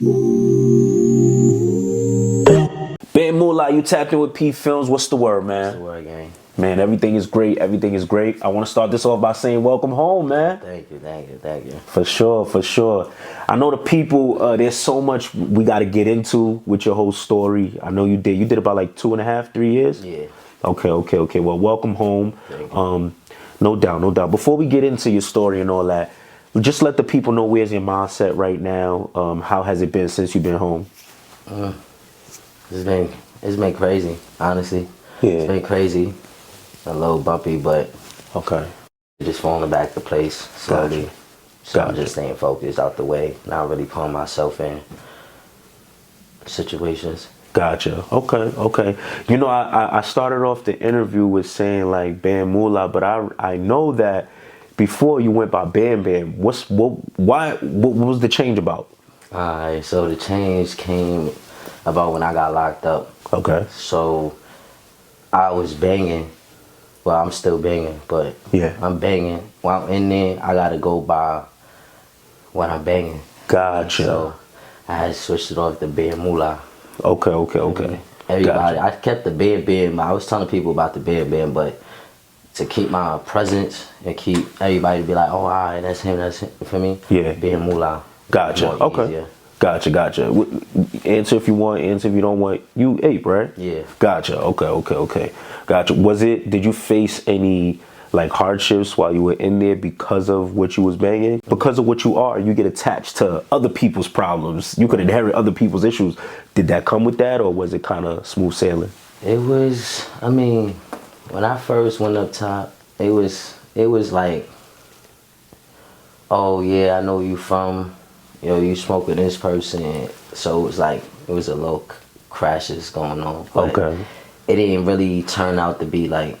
Bam Mula, you tapped in with PPhilms. What's the word, man? What's the word, gang? Man, everything is great. Everything is great. I want to start this off by saying welcome home, man. Thank you, thank you, thank you. For sure, for sure. I know the people, there's so much we got to get into with your whole story. I know you did. You did about like 2.5, 3 years? Yeah. Okay. Well, welcome home. No doubt, no doubt. Before we get into your story and all that, just let the people know where's your mindset right now. How has it been since you've been home? It's been crazy, honestly. Yeah. It's been crazy. A little bumpy, but okay. Just falling back to place slowly. Gotcha. So Gotcha. I'm just staying focused out the way, not really putting myself in situations. Gotcha. Okay. You know, I started off the interview with saying like Bam Mula, but I know that before you went by Bam Bam. What was the change about? Alright, so the change came about when I got locked up. Okay. So I was banging. Well, I'm still banging, but yeah, I'm banging. While I'm in there, I gotta go by what I'm banging. Gotcha. So I had switched it off to Bam Mula. Okay. Everybody, gotcha. I kept the Bam. I was telling people about the Bam, but to keep my presence and keep everybody to be like, oh, all right, that's him, for me. Yeah. Bam Mula. Gotcha. Okay. Easier. Gotcha. Answer if you want, answer if you don't want. You Ape, right? Yeah. Gotcha. Okay. Gotcha. Did you face any like hardships while you were in there because of what you was banging? Because of what you are, you get attached to other people's problems. You could inherit other people's issues. Did that come with that, or was it kind of smooth sailing? It was, I mean, when I first went up top, it was like, oh yeah, I know you from, you smoke with this person. So it was like, it was a little crashes going on. But okay. It didn't really turn out to be like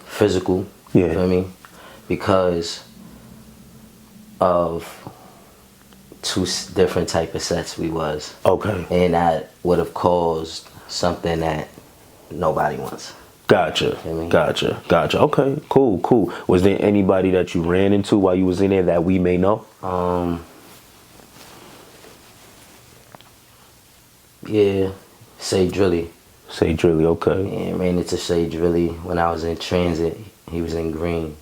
physical, you feel me? Because of two different type of sets we was. Okay. And that would have caused something that nobody wants. Gotcha. Okay, cool. Was there anybody that you ran into while you was in there that we may know? Yeah, Say Drilly. Say Drilly, okay. Yeah, ran into Say Drilly when I was in transit. He was in Greene.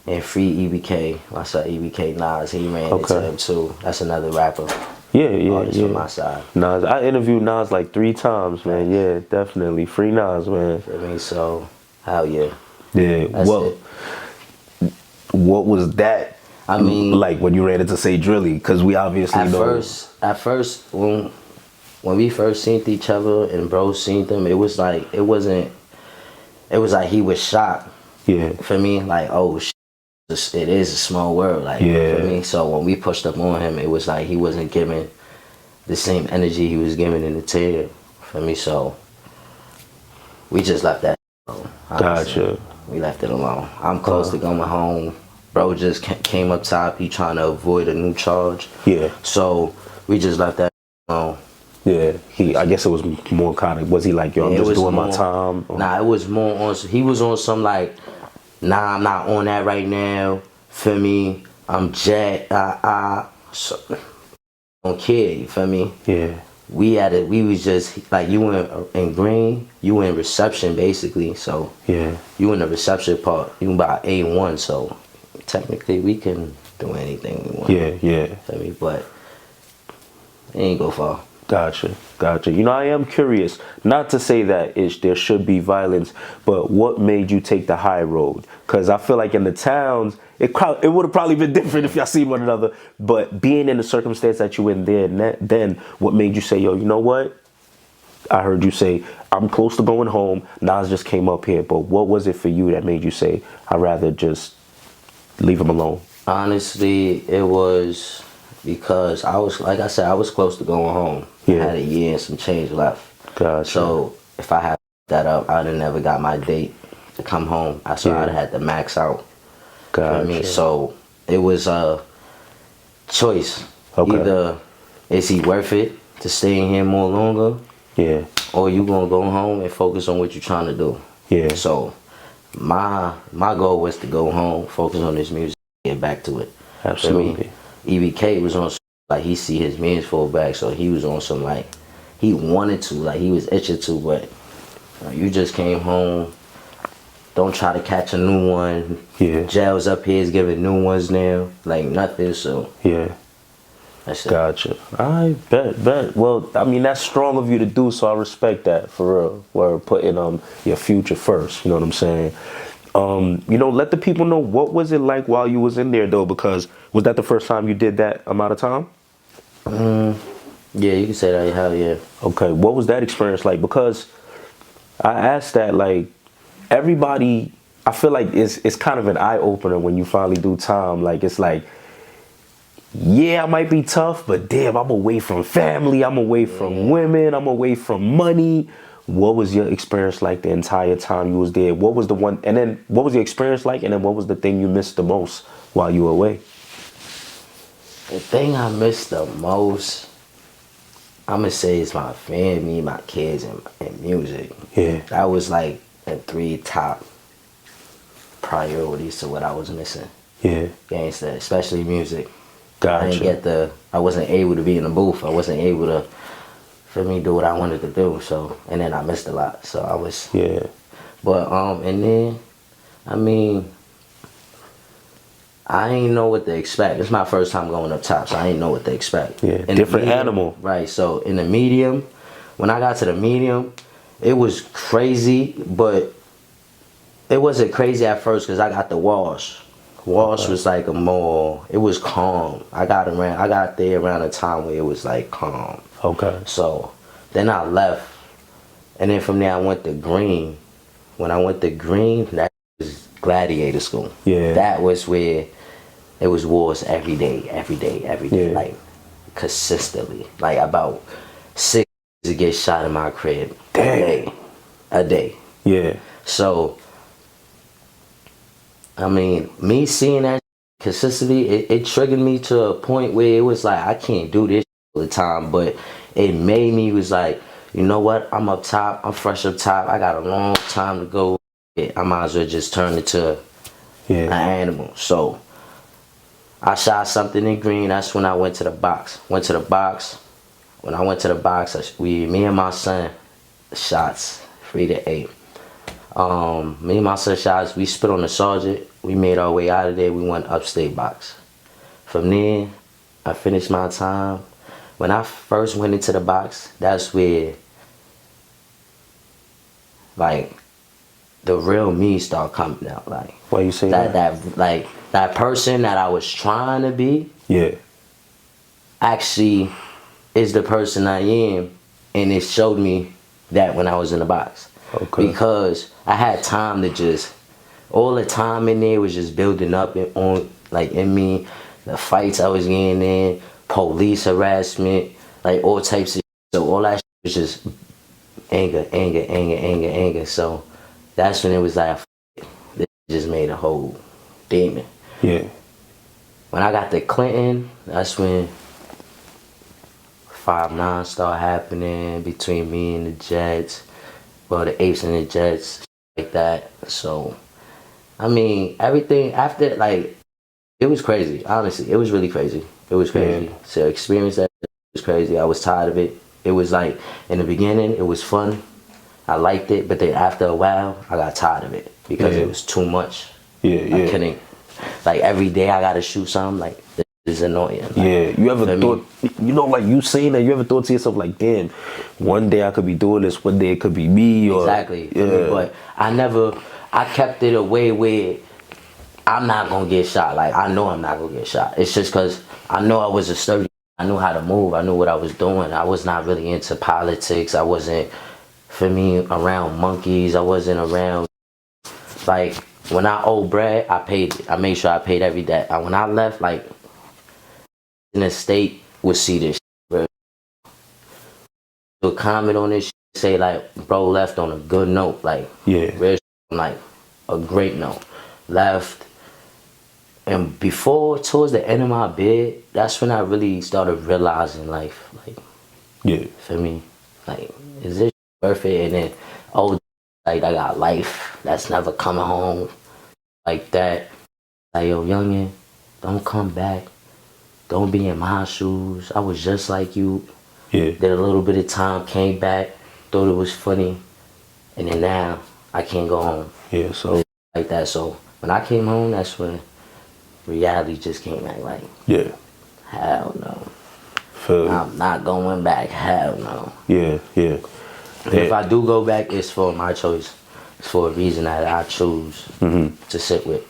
And Free EBK, my son EBK Nas, he ran into him too. That's another rapper. Yeah. From my side. Nas, I interviewed Nas like 3 times, man. Yeah, definitely. Free Nas, man. I mean, so, hell yeah. Yeah, what was that? I mean, like when you ran into Say Drilly, because we obviously know. At first, when we first seen each other and bro seen them, it was like, it was like he was shocked. Yeah. For me, like, oh shit, it is a small world, like, for me. So when we pushed up on him, it was like he wasn't giving the same energy he was giving in the tail, for me. So we just left that alone. Gotcha. We left it alone. I'm close to going home. Bro just came up top. He trying to avoid a new charge. Yeah. So we just left that alone. Yeah, I guess it was more kind of, was he like, yo, I'm just doing my time? Or? Nah, it was more on, he was on some like, nah, I'm not on that right now, feel me? I'm jacked, so, don't care, you feel me? Yeah. We was just, like, you in Greene, you in reception basically, so. Yeah. You in the reception part, you about A1, so technically we can do anything we want. Yeah. Feel me? But it ain't go far. Gotcha. You know, I am curious, not to say that there should be violence, but what made you take the high road? Because I feel like in the towns, it would have probably been different if y'all seen one another, but being in the circumstance that you in there, then what made you say, yo, you know what? I heard you say, I'm close to going home, Nas just came up here, but what was it for you that made you say, I'd rather just leave him alone? Honestly, it was because I was, like I said, I was close to going home. Yeah. I had a year and some change left. Gotcha. So if I had that up, I'd have never got my date to come home. So I'd have had to max out. Gotcha. You know what I mean? So it was a choice. Okay. Either is he worth it to stay in here more longer? Yeah. Or you gonna go home and focus on what you're trying to do? Yeah. So my goal was to go home, focus on this music, get back to it. Absolutely. EBK was on like he see his mans fall back, so he was on some like he wanted to, like he was itching to, but you just came home. Don't try to catch a new one. Yeah. Jails up here is giving new ones now, like nothing. So yeah. That's it. Gotcha. I bet. Well, I mean, that's strong of you to do, so I respect that, for real. We're putting your future first, you know what I'm saying? You know, let the people know, what was it like while you was in there, though? Because was that the first time you did that amount of time? Yeah, you can say that, hell yeah. Okay, what was that experience like? Because I asked that, like, everybody, I feel like it's kind of an eye-opener when you finally do time. Like, it's like, yeah, I might be tough, but damn, I'm away from family, I'm away from women, I'm away from money. What was your experience like the entire time you was there? What was the one, and then what was your experience like, and then what was the thing you missed the most while you were away? The thing I missed the most, I'm gonna say, is my family, my kids, and music. Yeah. That was like the 3 top priorities to what I was missing. Yeah. Gangsta, especially music. Gotcha. I didn't get I wasn't able to be in the booth. I wasn't able to, for me, do what I wanted to do. So, and then I missed a lot. So I was. Yeah. But, and then, I mean, I ain't know what to expect. It's my first time going up top, so I ain't know what to expect. Yeah, different animal. Right, so in the medium, when I got to the medium, it was crazy, but it wasn't crazy at first because I got the wash. Wash was like it was calm. I got there around a time where it was like calm. Okay. So then I left, and then from there I went to Greene. When I went to Greene, that was gladiator school. Yeah. That was where it was wars every day, Yeah. like consistently. Like about 6 to get shot in my crib. Damn. A day. Yeah. So, I mean, me seeing that consistently, it triggered me to a point where it was like, I can't do this all the time, but it made me was like, you know what, I'm up top, I'm fresh up top, I got a long time to go, I might as well just turn it to an animal. So, I shot something in Greene, that's when I went to the box. When I went to the box, me and my son, shots, 3-8. Me and my son shots, we spit on the sergeant, we made our way out of there, we went upstate box. From there, I finished my time. When I first went into the box, that's where, like, the real me started coming out. Like, why you say that? That person that I was trying to be, actually is the person I am, and it showed me that when I was in the box. Okay. Because I had time to just, all the time in there was just building up in me, the fights I was getting in, police harassment, like all types of shit. So all that shit was just anger. So that's when it was like, this just made a whole demon. Yeah. When I got to Clinton, that's when 5-9 started happening between me and the Jets. Well, the Apes and the Jets, like that. So, I mean, everything after, like, it was crazy. Honestly, it was really crazy. It was crazy. So, experience that was crazy. I was tired of it. It was like, in the beginning, it was fun. I liked it, but then after a while, I got tired of it because it was too much. I couldn't, like, every day I gotta shoot something, like, this is annoying. Like, you ever thought, you know, like you saying that, you ever thought to yourself, like, damn, one day I could be doing this, one day it could be me, or exactly. But I kept it a way where I'm not gonna get shot. Like, I know I'm not gonna get shot. It's just because I know I was a sturdy, I knew how to move, I knew what I was doing. I was not really into politics. I wasn't, for me, around monkeys. I wasn't around, like, when I owed bread, I paid it. I made sure I paid every day. When I left, like, in the state would see this shit, bro. Would comment on this shit, say, like, bro left on a good note, like, real, like, a great note. Left, and towards the end of my bid, that's when I really started realizing life, like, for me, like, is this worth it? And then, like, I got life that's never coming home, like that. Like, yo, youngin', don't come back. don't be in my shoes. I was just like you. Yeah. Did a little bit of time, came back, thought it was funny, and then now I can't go home. Yeah, so like that. So when I came home, that's when reality just came back. Like, yeah, hell no. Feel I'm not going back. Hell no. Yeah, yeah. And if I do go back, it's for my choice. It's for a reason that I choose to sit with.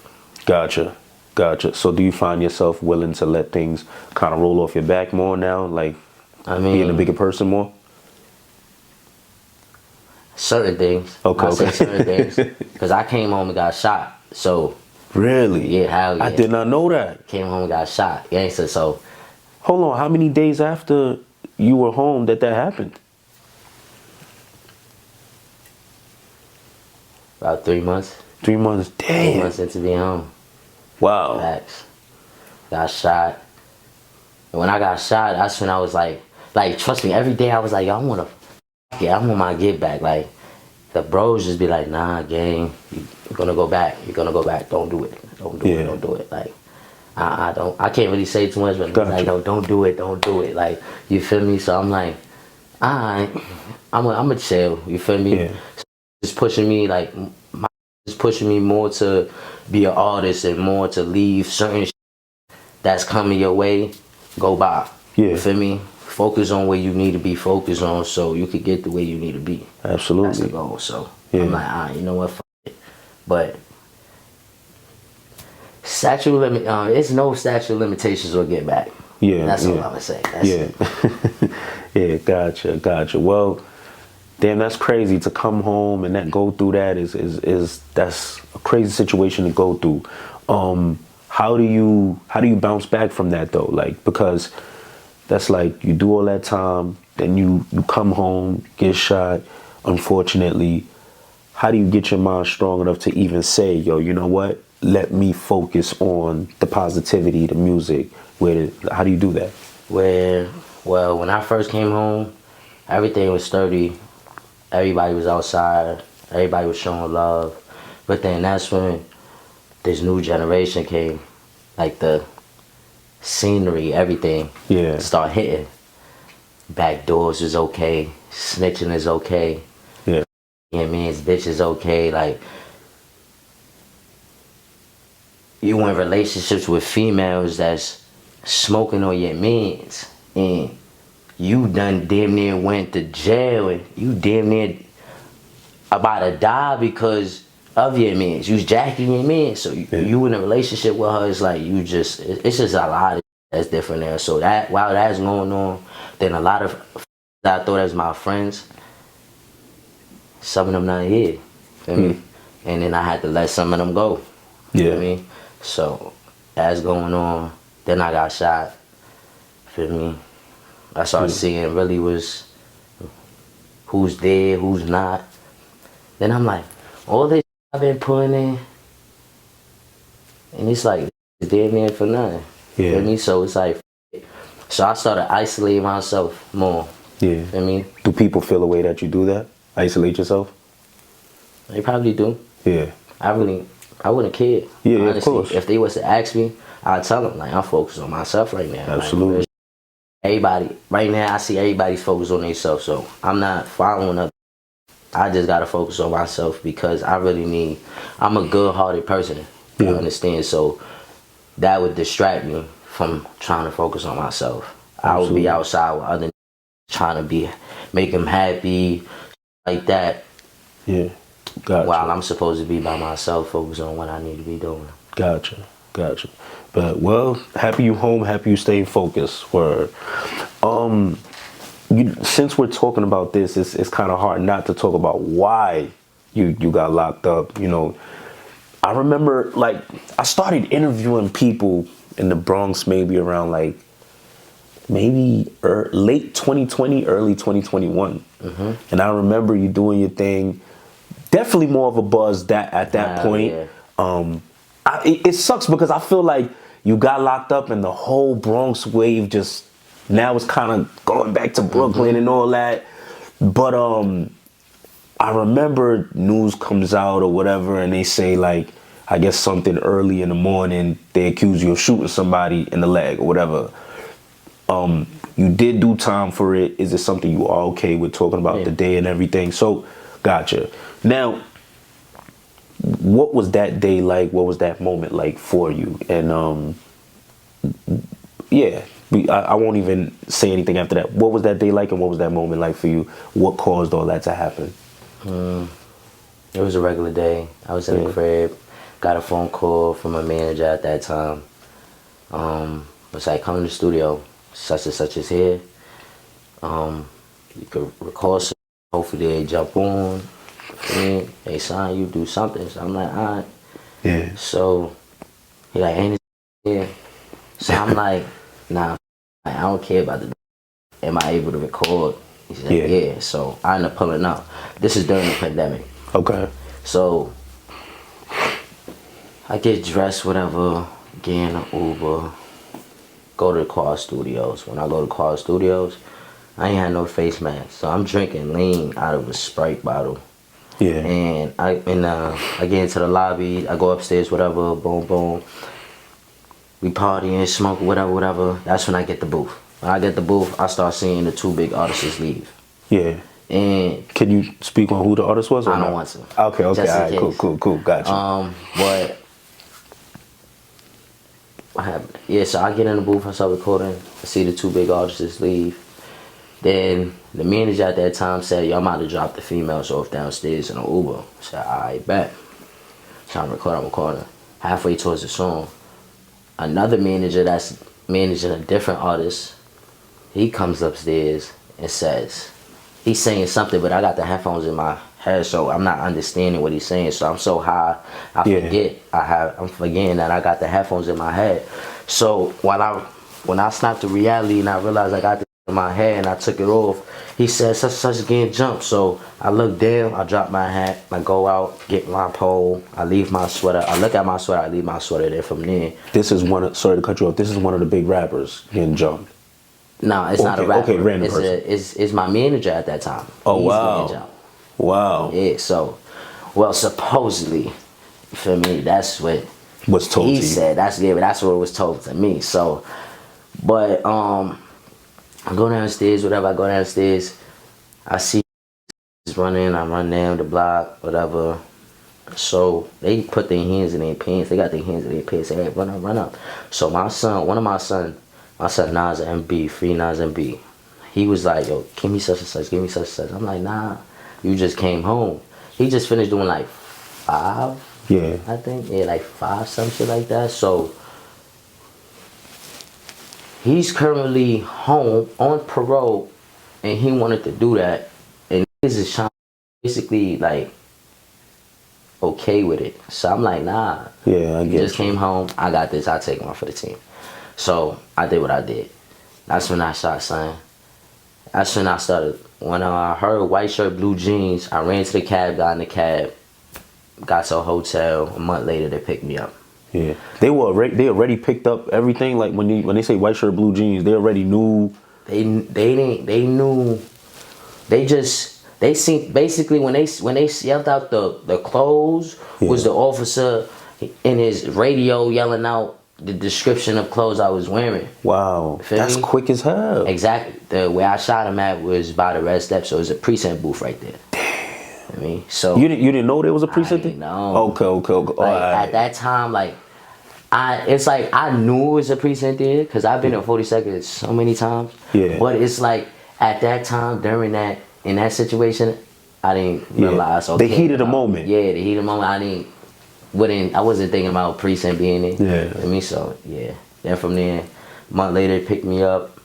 Gotcha. Gotcha. So do you find yourself willing to let things kind of roll off your back more now? Like, I mean, being a bigger person more? Certain things. Okay. I say certain things. Because I came home and got shot. So. Really? Yeah, hell yeah. I did not know that. Came home and got shot. Gangster, so. Hold on. How many days after you were home that happened? About 3 months. 3 months. Damn. 3 months into being home. Wow. Facts. Got shot. And when I got shot, that's when I was like, trust me, every day I was like, yo, I want my get back. Like, the bros just be like, nah, gang, you're gonna go back. You're gonna go back. Don't do it. Don't do it. Don't do it. Like, I can't really say too much, but gotcha. Like, no, don't do it. Don't do it. Like, you feel me? So I'm like, alright, I'm a chill. You feel me? Yeah. So it's pushing me, like, it's pushing me more to be an artist and more to leave certain shit that's coming your way, go by. Yeah. You feel me? Focus on where you need to be focused on so you could get the way you need to be. Absolutely. That's the goal. So yeah. I'm like, you know what, fuck it. But it's no statute of limitations or get back. Yeah. That's all I'm gonna say. That's it. Yeah, gotcha. Well, damn, that's crazy to come home and that go through that is that's a crazy situation to go through. How do you bounce back from that though? Like, because that's like you do all that time, then you come home, get shot, unfortunately. How do you get your mind strong enough to even say, yo, you know what? Let me focus on the positivity, the music. How do you do that? Well, when I first came home, everything was sturdy. Everybody was outside. Everybody was showing love. But then that's when this new generation came. Like the scenery, everything. Yeah. Start hitting. Back doors is okay. Snitching is okay. Yeah. You know what I mean? Bitch is okay. Like, you in relationships with females that's smoking on your mans. And you done damn near went to jail and you damn near about to die because of your mans. You was jacking your mans. So you in a relationship with her, it's like it's just a lot that's different there. So that while that's going on, then a lot of that I thought as my friends, some of them not here. Feel me? And then I had to let some of them go. Yeah. Feel me? So that's going on. Then I got shot. Feel me? I started seeing really was who's there, who's not. Then I'm like, all this I've been putting in, and it's like, it's damn near for nothing. Yeah. Feel me? So it's like, so I started isolating myself more. Yeah. Feel me? Do people feel the way that you do that? Isolate yourself? They probably do. Yeah. I wouldn't care. Yeah, honestly. of course. If they was to ask me, I'd tell them, like, I'm focused on myself right now. Absolutely. Like, everybody, right now, I see everybody's focused on themselves, so I'm not following up. I just gotta focus on myself because I'm a good-hearted person. You understand? So that would distract me from trying to focus on myself. Absolutely. I would be outside with other trying to make them happy, like that. Yeah. Gotcha. While I'm supposed to be by myself, focus on what I need to be doing. Gotcha. But well, happy you home, happy you staying focused. Word. Since we're talking about this, it's kind of hard not to talk about why you got locked up. You know, I remember like I started interviewing people in the Bronx maybe around like late 2020, early 2021, and I remember you doing your thing. Definitely more of a buzz at that point. Yeah. It sucks because I feel like you got locked up and the whole Bronx wave just now is kind of going back to Brooklyn and all that. But I remember news comes out or whatever and they say like, I guess something early in the morning, they accuse you of shooting somebody in the leg or whatever. You did do time for it. Is it something you are okay with talking about the day and everything? So, gotcha. Now, what was that day like? What was that moment like for you? And yeah, I won't even say anything after that. What was that day like, and what was that moment like for you? What caused all that to happen? It was a regular day. I was in the crib, got a phone call from a manager at that time. Was like, come to the studio, such and such is here. You could record some, hopefully they jump on, they sign you, do something. So I'm like, all right. Yeah. So he like, ain't it here? So I'm like, nah, I don't care about the, am I able to record? He said, yeah. So I ended up pulling up. This is during the pandemic. Okay. So I get dressed, whatever, get in an Uber, go to the car studios. When I go to car studios, I ain't had no face mask. So I'm drinking lean out of a Sprite bottle. Yeah. And I get into the lobby, I go upstairs, whatever, boom, boom. We partying, smoke, whatever. That's when I get the booth. When I get the booth, I start seeing the two big artists leave. Yeah. And can you speak on who the artist was? Or I don't not? want to. Okay, all right, cool, gotcha. But what happened? Yeah, so I get in the booth, I start recording, I see the two big artists leave. Then the manager at that time said, yo, I'm about to drop the females off downstairs in an Uber. I said, all right, bet. So I'm recording. Halfway towards the song, another manager that's managing a different artist, he comes upstairs and says, he's saying something, but I got the headphones in my head, so I'm not understanding what he's saying. So I'm so high, I forget. I'm forgetting that I got the headphones in my head. So when I snapped the reality and I realized I got this in my head and I took it off, he said such getting jumped. So I look down, I drop my hat, I go out, get my pole, I leave my sweater. I look at my sweater, I leave my sweater there. From there, this is one of, sorry to cut you off, this is one of the big rappers getting jumped. No, it's not a rapper. Okay, random person. It's my manager at that time. Oh, wow. Wow. Yeah, so, well, supposedly, for me, that's what was told to you. He said, that's what was told to me. So, but, I go downstairs, whatever, I go downstairs, I see running, I run down the block, whatever. So, they put their hands in their pants. They got their hands in their pants. Say, hey, run up. So, my son, one of my sons, Nas MB, free Nas MB. He was like, yo, give me such and such, give me such and such. I'm like, nah, you just came home. He just finished doing like 5, I think. Yeah, like 5, some shit like that. So he's currently home on parole and he wanted to do that. And this is basically like okay with it. So I'm like, nah. Yeah, I get it. Just came home, I got this, I'll take one for the team. So I did what I did. That's when I started saying. That's when I started. When I heard white shirt, blue jeans, I ran to the cab, got in the cab, got to a hotel. A month later, they picked me up. Yeah, they already picked up everything. Like when they say white shirt, blue jeans, they already knew. They knew. They seen basically when they yelled out the clothes was the officer in his radio yelling out the description of clothes I was wearing. Wow, that's quick as hell. Exactly. The where I shot him at was by the red step, so it was a precinct booth right there. Damn. I mean, so you didn't know there was a precinct? No. Okay. Like, at that time, like it's like I knew it was a precinct there because I've been in 42nd so many times. Yeah. But it's like at that time during that in that situation, I didn't realize. Okay, the heat of the moment. Yeah, the heat of the moment. I wasn't thinking about precinct being there. Yeah. I mean, so yeah. Then from there, a month later, they picked me up.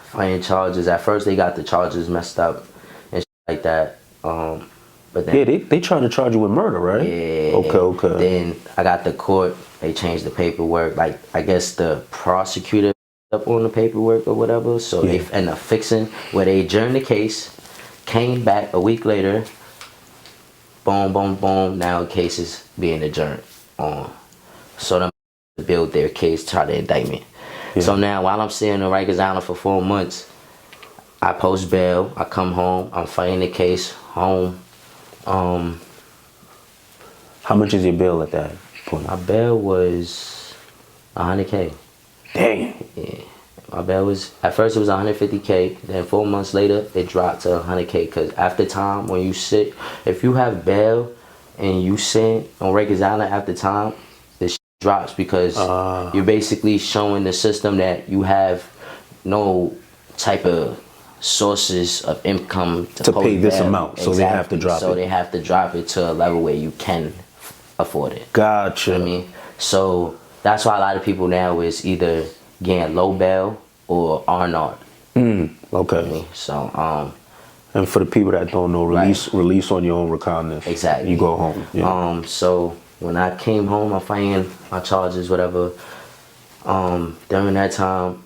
Fighting charges. At first, they got the charges messed up and shit like that. But then they trying to charge you with murder, right? Yeah. Okay. Then I got the court. They changed the paperwork. Like I guess the prosecutor up on the paperwork or whatever. So they ended up fixing where they adjourned the case. Came back a week later. Boom, boom, boom. Now the case is being adjourned. So them build their case, try to indict me. Yeah. So now while I'm sitting in Rikers Island for 4 months, I post bail. I come home. I'm fighting the case home. How much is your bail at that point? My bail was $100K. Dang. Yeah. My bail was, at first it was 150K. Then 4 months later, it dropped to 100K. Because after time, when you sit, if you have bail and you sit on Rikers Island after time, the shit drops because you're basically showing the system that you have no type of sources of income to pay this bail. amount. So they have to drop it. So they have to drop it to a level where you can afford it. Gotcha. You know what I mean? So that's why a lot of people now is either getting low bail or R&R. Okay. You know what I mean? So and for the people that don't know, release on your own recognizance. Exactly. You go home. Yeah. So when I came home, I'm fighting my charges, whatever. During that time,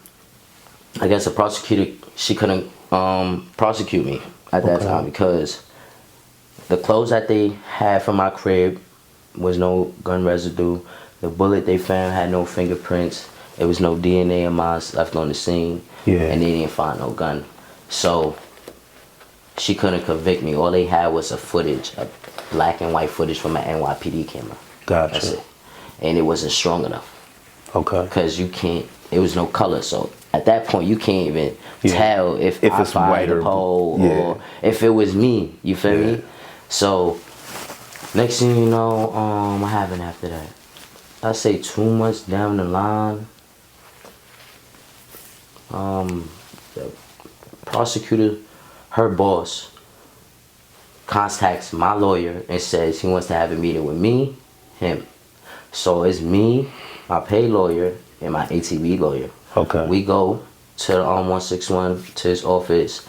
I guess the prosecutor, she couldn't prosecute me at that time because the clothes that they had from my crib was no gun residue. The bullet they found had no fingerprints. There was no DNA of mine left on the scene. Yeah. And they didn't find no gun. So she couldn't convict me. All they had was a footage, a black and white footage from an NYPD camera. Gotcha. That's it. And it wasn't strong enough. Okay. Because you can't, it was no color. So at that point, you can't even tell if I it's fired white the or pole or if it was me. You feel me? So next thing you know, what happened after that? I say 2 months down the line, the prosecutor, her boss, contacts my lawyer and says he wants to have a meeting with me, him. So it's me, my paid lawyer, and my ATV lawyer. Okay. We go to the 161 to his office.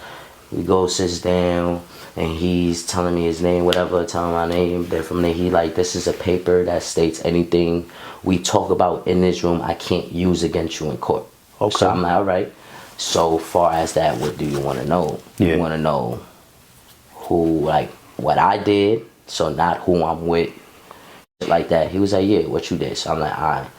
We go, sits down, and he's telling me his name, whatever, telling my name. Then from there, he like, this is a paper that states anything we talk about in this room, I can't use against you in court. Okay. So I'm like, all right. So far as that, what do you want to know? Yeah. You want to know who, like, what I did, so not who I'm with, like that. He was like, yeah, what you did. So I'm like, all right.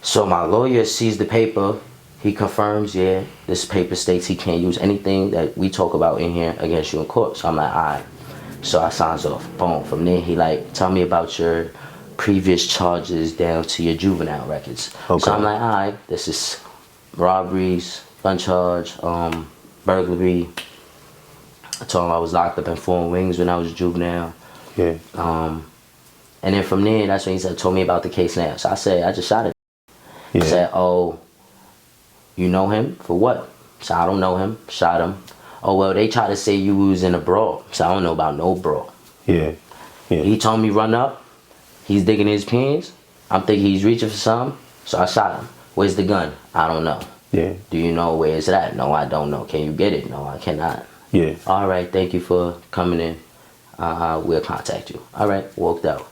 So my lawyer sees the paper. He confirms, yeah, this paper states he can't use anything that we talk about in here against you in court. So I'm like, all right. So I signs off. Boom. From there, he like, tell me about your previous charges down to your juvenile records. Okay. So I'm like, all right, this is robberies, gun charge, burglary. I told him I was locked up in 4 wings when I was a juvenile. Yeah. And then from there, that's when he told me about the case now. So I said, I just shot it. Yeah. He said, oh, you know him? For what? So I don't know him. Shot him. Oh, well, they try to say you was in a brawl. So I don't know about no brawl. Yeah. Yeah. He told me run up. He's digging his pants. I'm thinking he's reaching for something. So I shot him. Where's the gun? I don't know. Yeah. Do you know where it's at? No, I don't know. Can you get it? No, I cannot. Yeah. All right, thank you for coming in. We'll contact you. All right, walked out.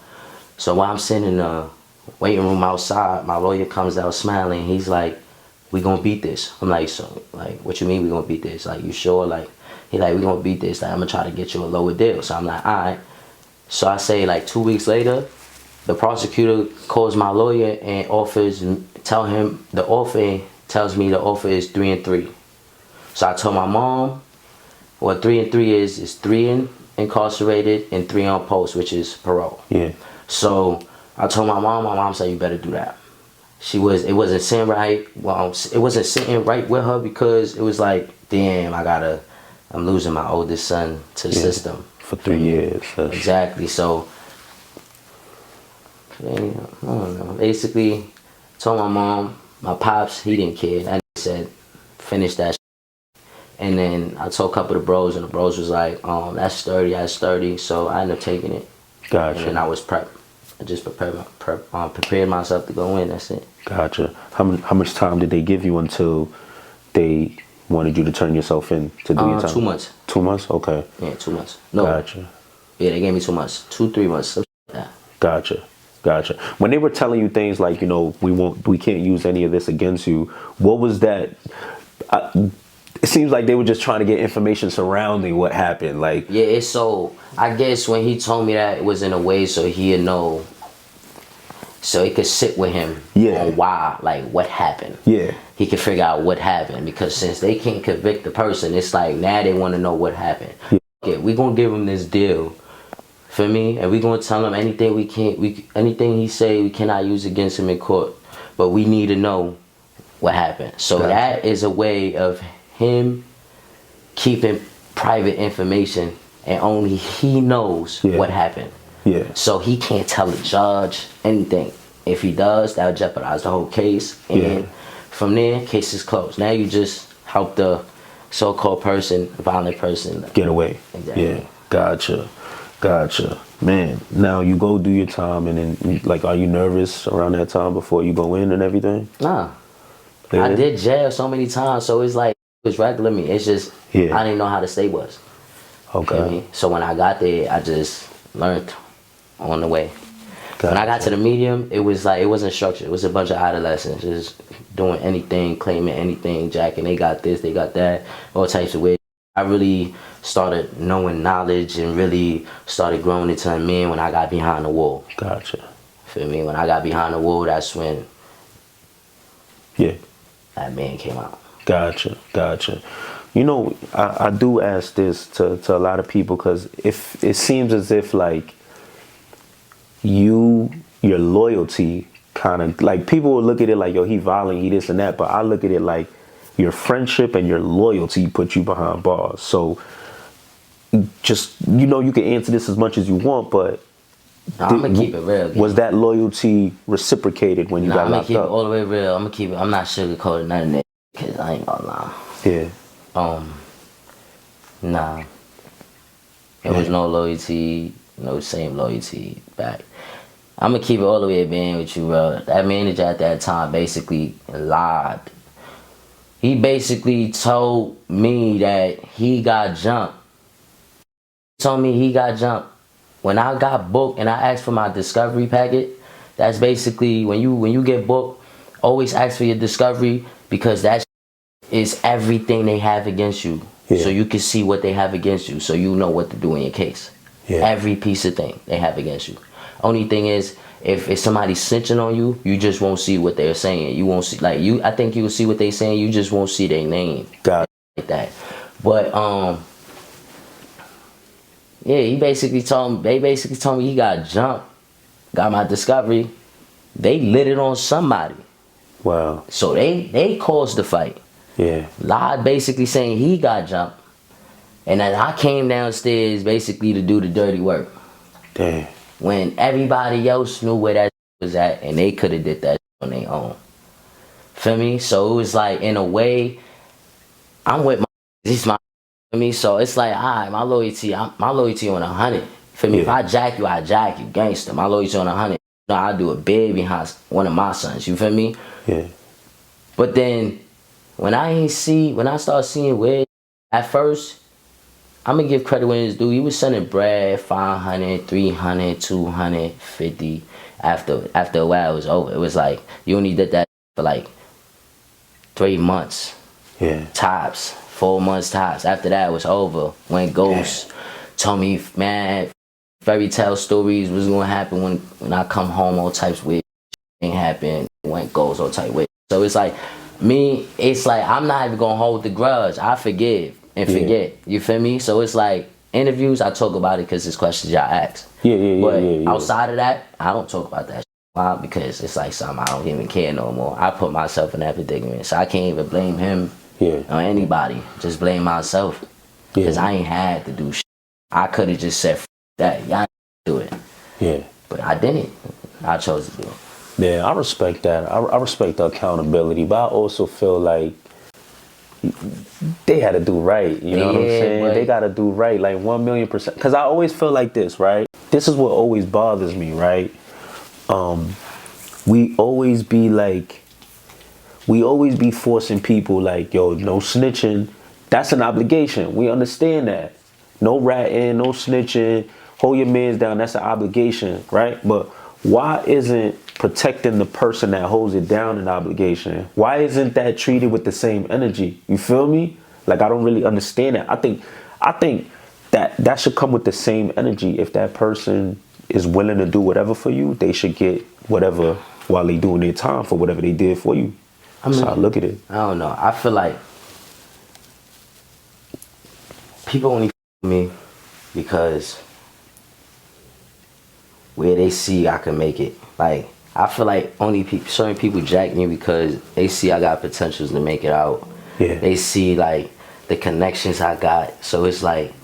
So while I'm sitting in the waiting room outside, my lawyer comes out smiling. He's like, we gonna beat this. I'm like, so, like, what you mean we gonna beat this? Like, you sure? Like, he like, we gonna beat this. Like, I'm gonna try to get you a lower deal. So I'm like, all right. So I say, like, 2 weeks later, the prosecutor calls my lawyer and offers, tells me the offer is 3 and 3. So I told my mom, what 3 and 3 is 3 incarcerated and 3 on post, which is parole. Yeah. So I told my mom said, you better do that. It wasn't sitting right. Well, it wasn't sitting right with her because it was like, damn, I'm losing my oldest son to the system. For 3 years. Exactly. So, I don't know. Basically, told my mom, my pops, he didn't care. I said, finish that shit. And then I told a couple of the bros, and the bros was like, that's sturdy, that's sturdy. So I ended up taking it. Gotcha. And then I was prepped. I just prepared myself to go in, that's it. Gotcha. How much time did they give you until they wanted you to turn yourself in to do your time? 2 months. 2 months? Okay. Yeah, 2 months. No. Gotcha. Yeah, they gave me 2 months. 2-3 months. Some shit like that. Gotcha. Gotcha. When they were telling you things like, you know, we can't use any of this against you, what was that? It seems like they were just trying to get information surrounding what happened. Like, yeah, it's so, I guess when he told me that, it was in a way so he'd know, so it could sit with him on why, like, what happened. Yeah. He could figure out what happened, because since they can't convict the person, it's like, now they want to know what happened. Yeah, we gonna give him this deal, for me, and we gonna tell him anything anything he say we cannot use against him in court, but we need to know what happened. So that is a way of him keeping private information, and only he knows what happened. Yeah. So he can't tell the judge anything. If he does, that'll jeopardize the whole case. And from there, case is closed. Now you just help the so-called person, violent person, get away. Exactly. Yeah. Gotcha. Man, now you go do your time, and then, like, are you nervous around that time before you go in and everything? Nah. Yeah. I did jail so many times, so it's like, it was regular me. It's just, I didn't know how the state was. Okay. So when I got there, I just learned on the way. When I got to the medium, it was like, it wasn't structured. It was a bunch of adolescents just doing anything, claiming anything, jacking. They got this, they got that, all types of weird. I really started knowing knowledge and really started growing into a man when I got behind the wall. Gotcha. Feel me? When I got behind the wall, that's when that man came out. Gotcha. You know, I do ask this to a lot of people, because if it seems as if, like, your loyalty kind of, like, people will look at it like, yo, he violent, he this and that, but I look at it like your friendship and your loyalty put you behind bars. So just, you know, you can answer this as much as you want, but I'm gonna keep it real. Was that loyalty reciprocated when you got locked up? I'm gonna keep it all the way real. I'm gonna keep it. I'm not sugarcoating none of that, because I ain't gonna lie. Yeah. Nah. There was no loyalty, no same loyalty back. I'm gonna keep it all the way band with you, bro. That manager at that time basically lied. He basically told me that he got jumped. He told me he got jumped. When I got booked and I asked for my discovery packet, that's basically when you get booked, always ask for your discovery, because that is everything they have against you. Yeah. So you can see what they have against you, so you know what to do in your case. Yeah. Every piece of thing they have against you. Only thing is, if somebody's snitching on you, you just won't see what they're saying. You won't see, like, I think you will see what they're saying, you just won't see their name. Got it. Like that. But yeah, they basically told me he got jumped, got my discovery. They lit it on somebody. Wow. So they caused the fight. Yeah. Lied, basically saying he got jumped. And then I came downstairs basically to do the dirty work. Damn. When everybody else knew where that was at, and they could have did that on their own. Feel me? So it was like, in a way, I'm with this my, feel me? So it's like, alright, my loyalty on 100. Feel me? Yeah. If I jack you, gangster. My loyalty on 100. You know, I do a bid behind one of my sons. You feel me? Yeah. But then, when I start seeing where, at first, I'm gonna give credit when it's due. He was sending bread, 500, 300, 250. After a while, it was over. It was like, you only did that for like 3 months. Yeah. Tops. 4 months tops. After that, it was over. When Ghost told me, man, fairy tale stories was gonna happen when I come home, all types of weird thing happen. When Ghost, all type of weird. So it's like, it's like, I'm not even gonna hold the grudge. I forgive and forget. You feel me? So it's like, interviews, I talk about it because it's questions y'all ask. But outside of that, I don't talk about that. Why? Because it's like something I don't even care no more. I put myself in that predicament, so I can't even blame him or anybody. Just blame myself, because I ain't had to do shit. I could have just said, F that, y'all do it. Yeah. But I didn't. I chose to do it. Yeah, I respect that. I respect the accountability, but I also feel like they had to do right. You know what I'm saying? They got to do right, like 1,000,000%. Because I always feel like this, right? This is what always bothers me, right? We always be forcing people like, yo, no snitching. That's an obligation. We understand that. No ratting, no snitching. Hold your mans down. That's an obligation, right? But why isn't protecting the person that holds it down an obligation? Why isn't that treated with the same energy? You feel me? Like, I don't really understand that. I think that should come with the same energy. If that person is willing to do whatever for you, they should get whatever while they doing their time for whatever they did for you. That's how I look at it. I don't know. I feel like people only me because where they see I can make it. Like, I feel like only certain people jack me because they see I got potentials to make it out. Yeah. They see like the connections I got. So it's like,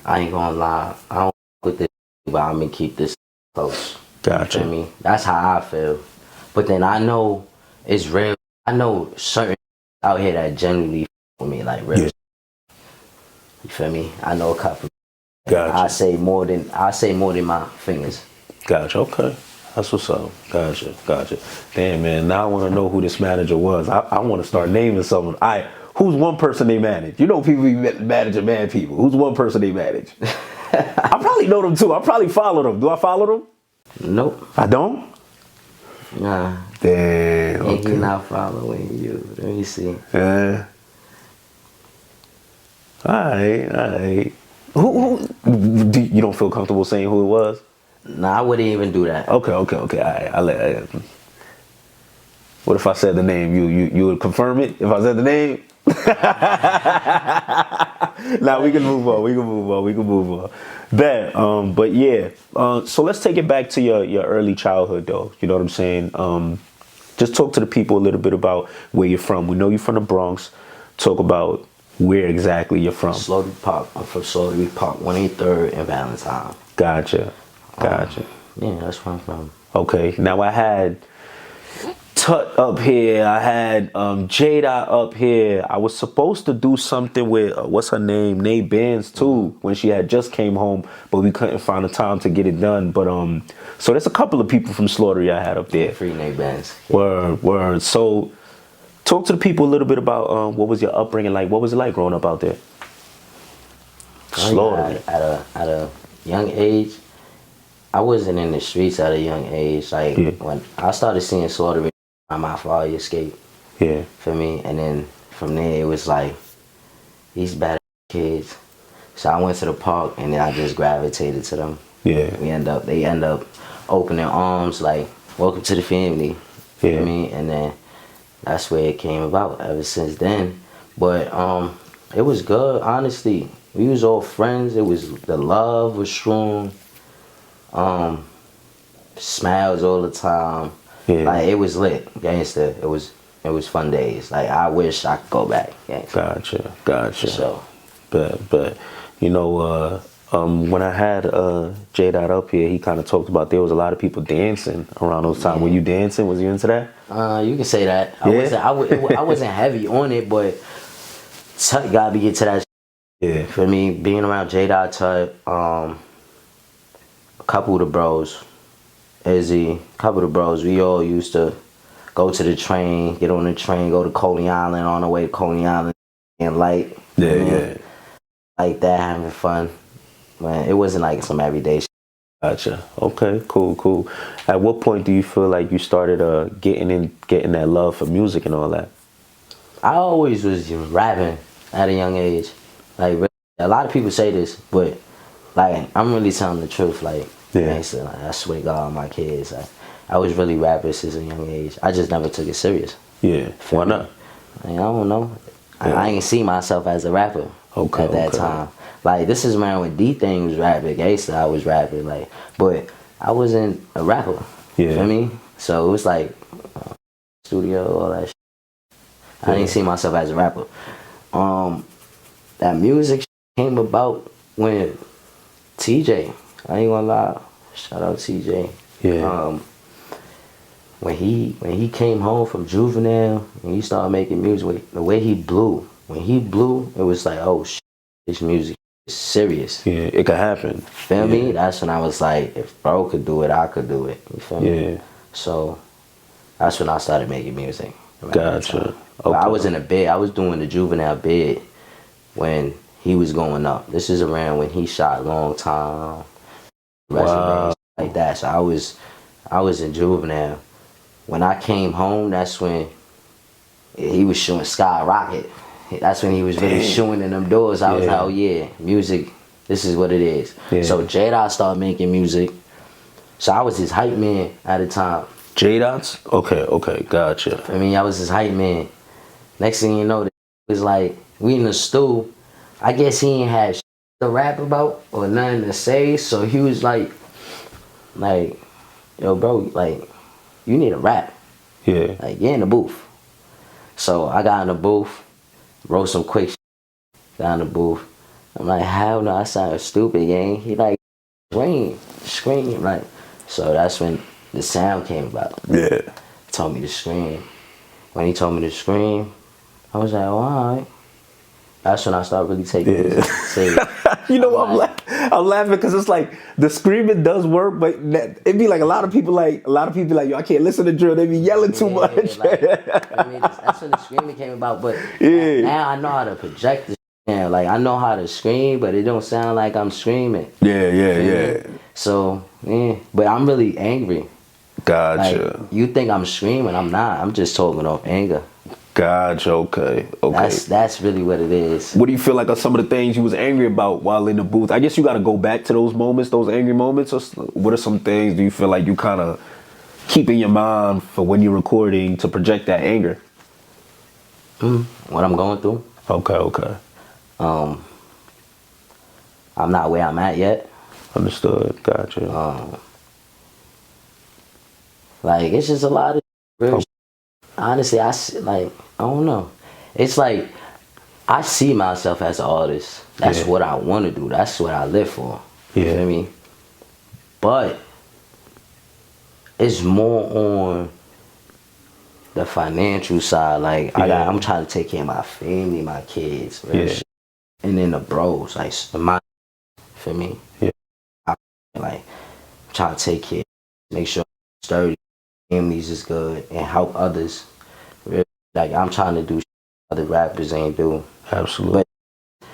I ain't gonna lie, I don't with this, but I'm gonna keep this close. Gotcha. You know what I mean? That's how I feel. But then I know it's real. I know certain out here that genuinely with me, like real. Yeah. You feel me? I know a couple. Gotcha. I say more than my fingers. Gotcha. Okay. That's what's up. Gotcha. Gotcha. Damn, man. Now I want to know who this manager was. I want to start naming someone. Who's one person they manage? You know, people be managing mad people. Who's one person they manage? I probably know them too. I probably follow them. Do I follow them? Nope. I don't? Nah. Damn. And he not following you. Let me see. Yeah. Alright. Who you don't feel comfortable saying who it was? Nah, I wouldn't even do that. Okay. Alright. What if I said the name? You would confirm it if I said the name? Nah, we can move on. Bet. But yeah. So let's take it back to your early childhood though. You know what I'm saying? Just talk to the people a little bit about where you're from. We know you're from the Bronx. Talk about where exactly you're from. Slattery Park. I'm from Slattery Park, 183rd and Valentine. Gotcha. Yeah, that's where I'm from. Okay. Now I had TuT up here. I had JayDot up here. I was supposed to do something with what's her name, Nay Benz too, when she had just came home, but we couldn't find the time to get it done. But so there's a couple of people from Slattery I had up there. Free Nay Benz. Word. So talk to the people a little bit about what was your upbringing like. What was it like growing up out there? Slattery. At a young age, I wasn't in the streets at a young age. Like when I started seeing Slattery, my father escaped. Yeah. For me, and then from there it was like these bad kids. So I went to the park and then I just gravitated to them. Yeah. They end up opening arms like, welcome to the family. Yeah. For me, and then that's where it came about ever since then. But it was good, honestly. We was all friends. The love was strong. Smiles all the time. Yeah. Like it was lit, gangster. It was fun days. Like I wish I could go back. Gangster. Gotcha. So, but you know, when I had JayDot up here, he kind of talked about there was a lot of people dancing around those times. Were you dancing? Was you into that? You can say that. I wasn't heavy on it, but TuT got to get to that. Yeah. For me, being around JayDot, TuT, a couple of the bros. Izzy, a couple of the bros, we all used to go to the train, get on the train, go to Coney Island, on the way to Coney Island, and light. Yeah. Like that, having fun. Man, it wasn't like some everyday shit. Gotcha. Okay, cool. At what point do you feel like you started getting that love for music and all that? I always was rapping at a young age. Like, a lot of people say this, but like, I'm really telling the truth. Like, gangster, like, I swear to God on my kids. I was really rapping since a young age. I just never took it serious. Yeah. Why not? I don't know. Yeah. I ain't see myself as a rapper at that time. Like, this is around when D-Thing was rapping, gangster, I was rapping, like, but I wasn't a rapper. Yeah. You know what I mean? So it was like studio, all that shit. I didn't see myself as a rapper. That music came about when TJ, I ain't gonna lie, shout out TJ. Yeah. When he came home from juvenile and he started making music, the way he blew, when he blew, it was like, oh shit, this music is serious. Yeah, it could happen. Feel me? That's when I was like, if bro could do it, I could do it. You feel me? Yeah. So that's when I started making music. Gotcha. Okay. I was in a bed. I was doing the juvenile bed when he was going up. This is around when he shot Long Time, Resumes, like that. So I was in juvenile. When I came home, that's when he was shooting Skyrocket. That's when he was really shooting in them doors. I was like, oh yeah, music, this is what it is. Yeah. So JayDot started making music. So I was his hype man at the time. JayDot's? Okay, gotcha. I mean, I was his hype man. Next thing you know, it was like, we in the stool. I guess he ain't had shit to rap about or nothing to say. So he was like, yo bro, like, you need to rap. Yeah. Like, you're in the booth. So I got in the booth, wrote some quick shit, got in the booth. I'm like, hell no, I sound stupid, gang. He like, scream, like. So that's when the sound came about. Yeah. He told me to scream. When he told me to scream, I was like, oh, all right. That's when I started really taking it serious. You know, I'm laughing because it's like the screaming does work, but it be like a lot of people like, yo, I can't listen to drill. They be yelling too much. Like, I mean, that's when the screaming came about. But now I know how to project the now. Like, I know how to scream, but it don't sound like I'm screaming. Yeah. So, but I'm really angry. Gotcha. Like, you think I'm screaming? I'm not. I'm just talking off anger. Gotcha. Okay. That's really what it is. What do you feel like are some of the things you was angry about while in the booth? I guess you got to go back to those moments, those angry moments. Or what are some things do you feel like you kind of keep in your mind for when you're recording to project that anger? What I'm going through. Okay. I'm not where I'm at yet. Understood. Gotcha. Like, it's just a lot of real honestly, I don't know. It's like, I see myself as an artist. That's what I want to do. That's what I live for. You feel me? But it's more on the financial side. Like, I'm trying to take care of my family, my kids, and then the bros, like my, for me. Yeah. I'm trying to take care, make sure sturdy, families is good, and help others. Like, I'm trying to do other rappers ain't do. Absolutely. But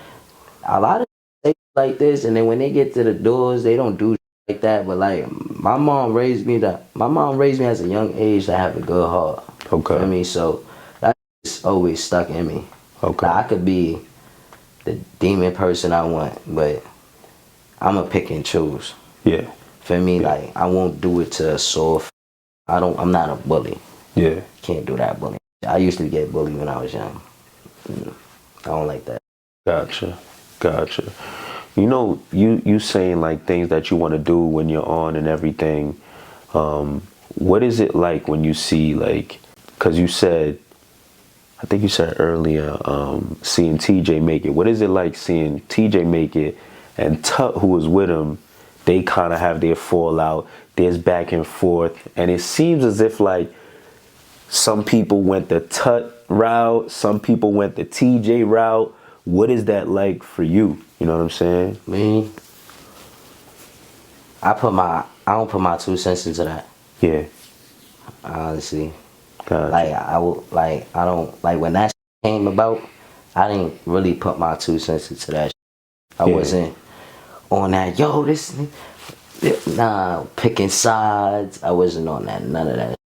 a lot of they like this, and then when they get to the doors, they don't do like that. But like, my mom raised me as a young age to have a good heart. Okay. I mean, so that's always stuck in me. Okay. Like, I could be the demon person I want, but I'ma pick and choose. Yeah. For me, like, I won't do it to a soft. I'm not a bully. Yeah. Can't do that bullying. I used to get bullied when I was young. I don't like that. Gotcha. You know, you saying like things that you want to do when you're on and everything. What is it like when you see, like, because you said, I think you said earlier, seeing TJ make it. What is it like seeing TJ make it and TuT, who was with him, they kind of have their fallout, there's back and forth, and it seems as if like some people went the TuT route, some people went the TJ route. What is that like for you? You know what I'm saying? Me, I don't put my 2 cents into that. Yeah. Honestly. Gotcha. Like, I don't, like, when that came about, I didn't really put my 2 cents into that. I wasn't on that, yo, picking sides. I wasn't on that, none of that.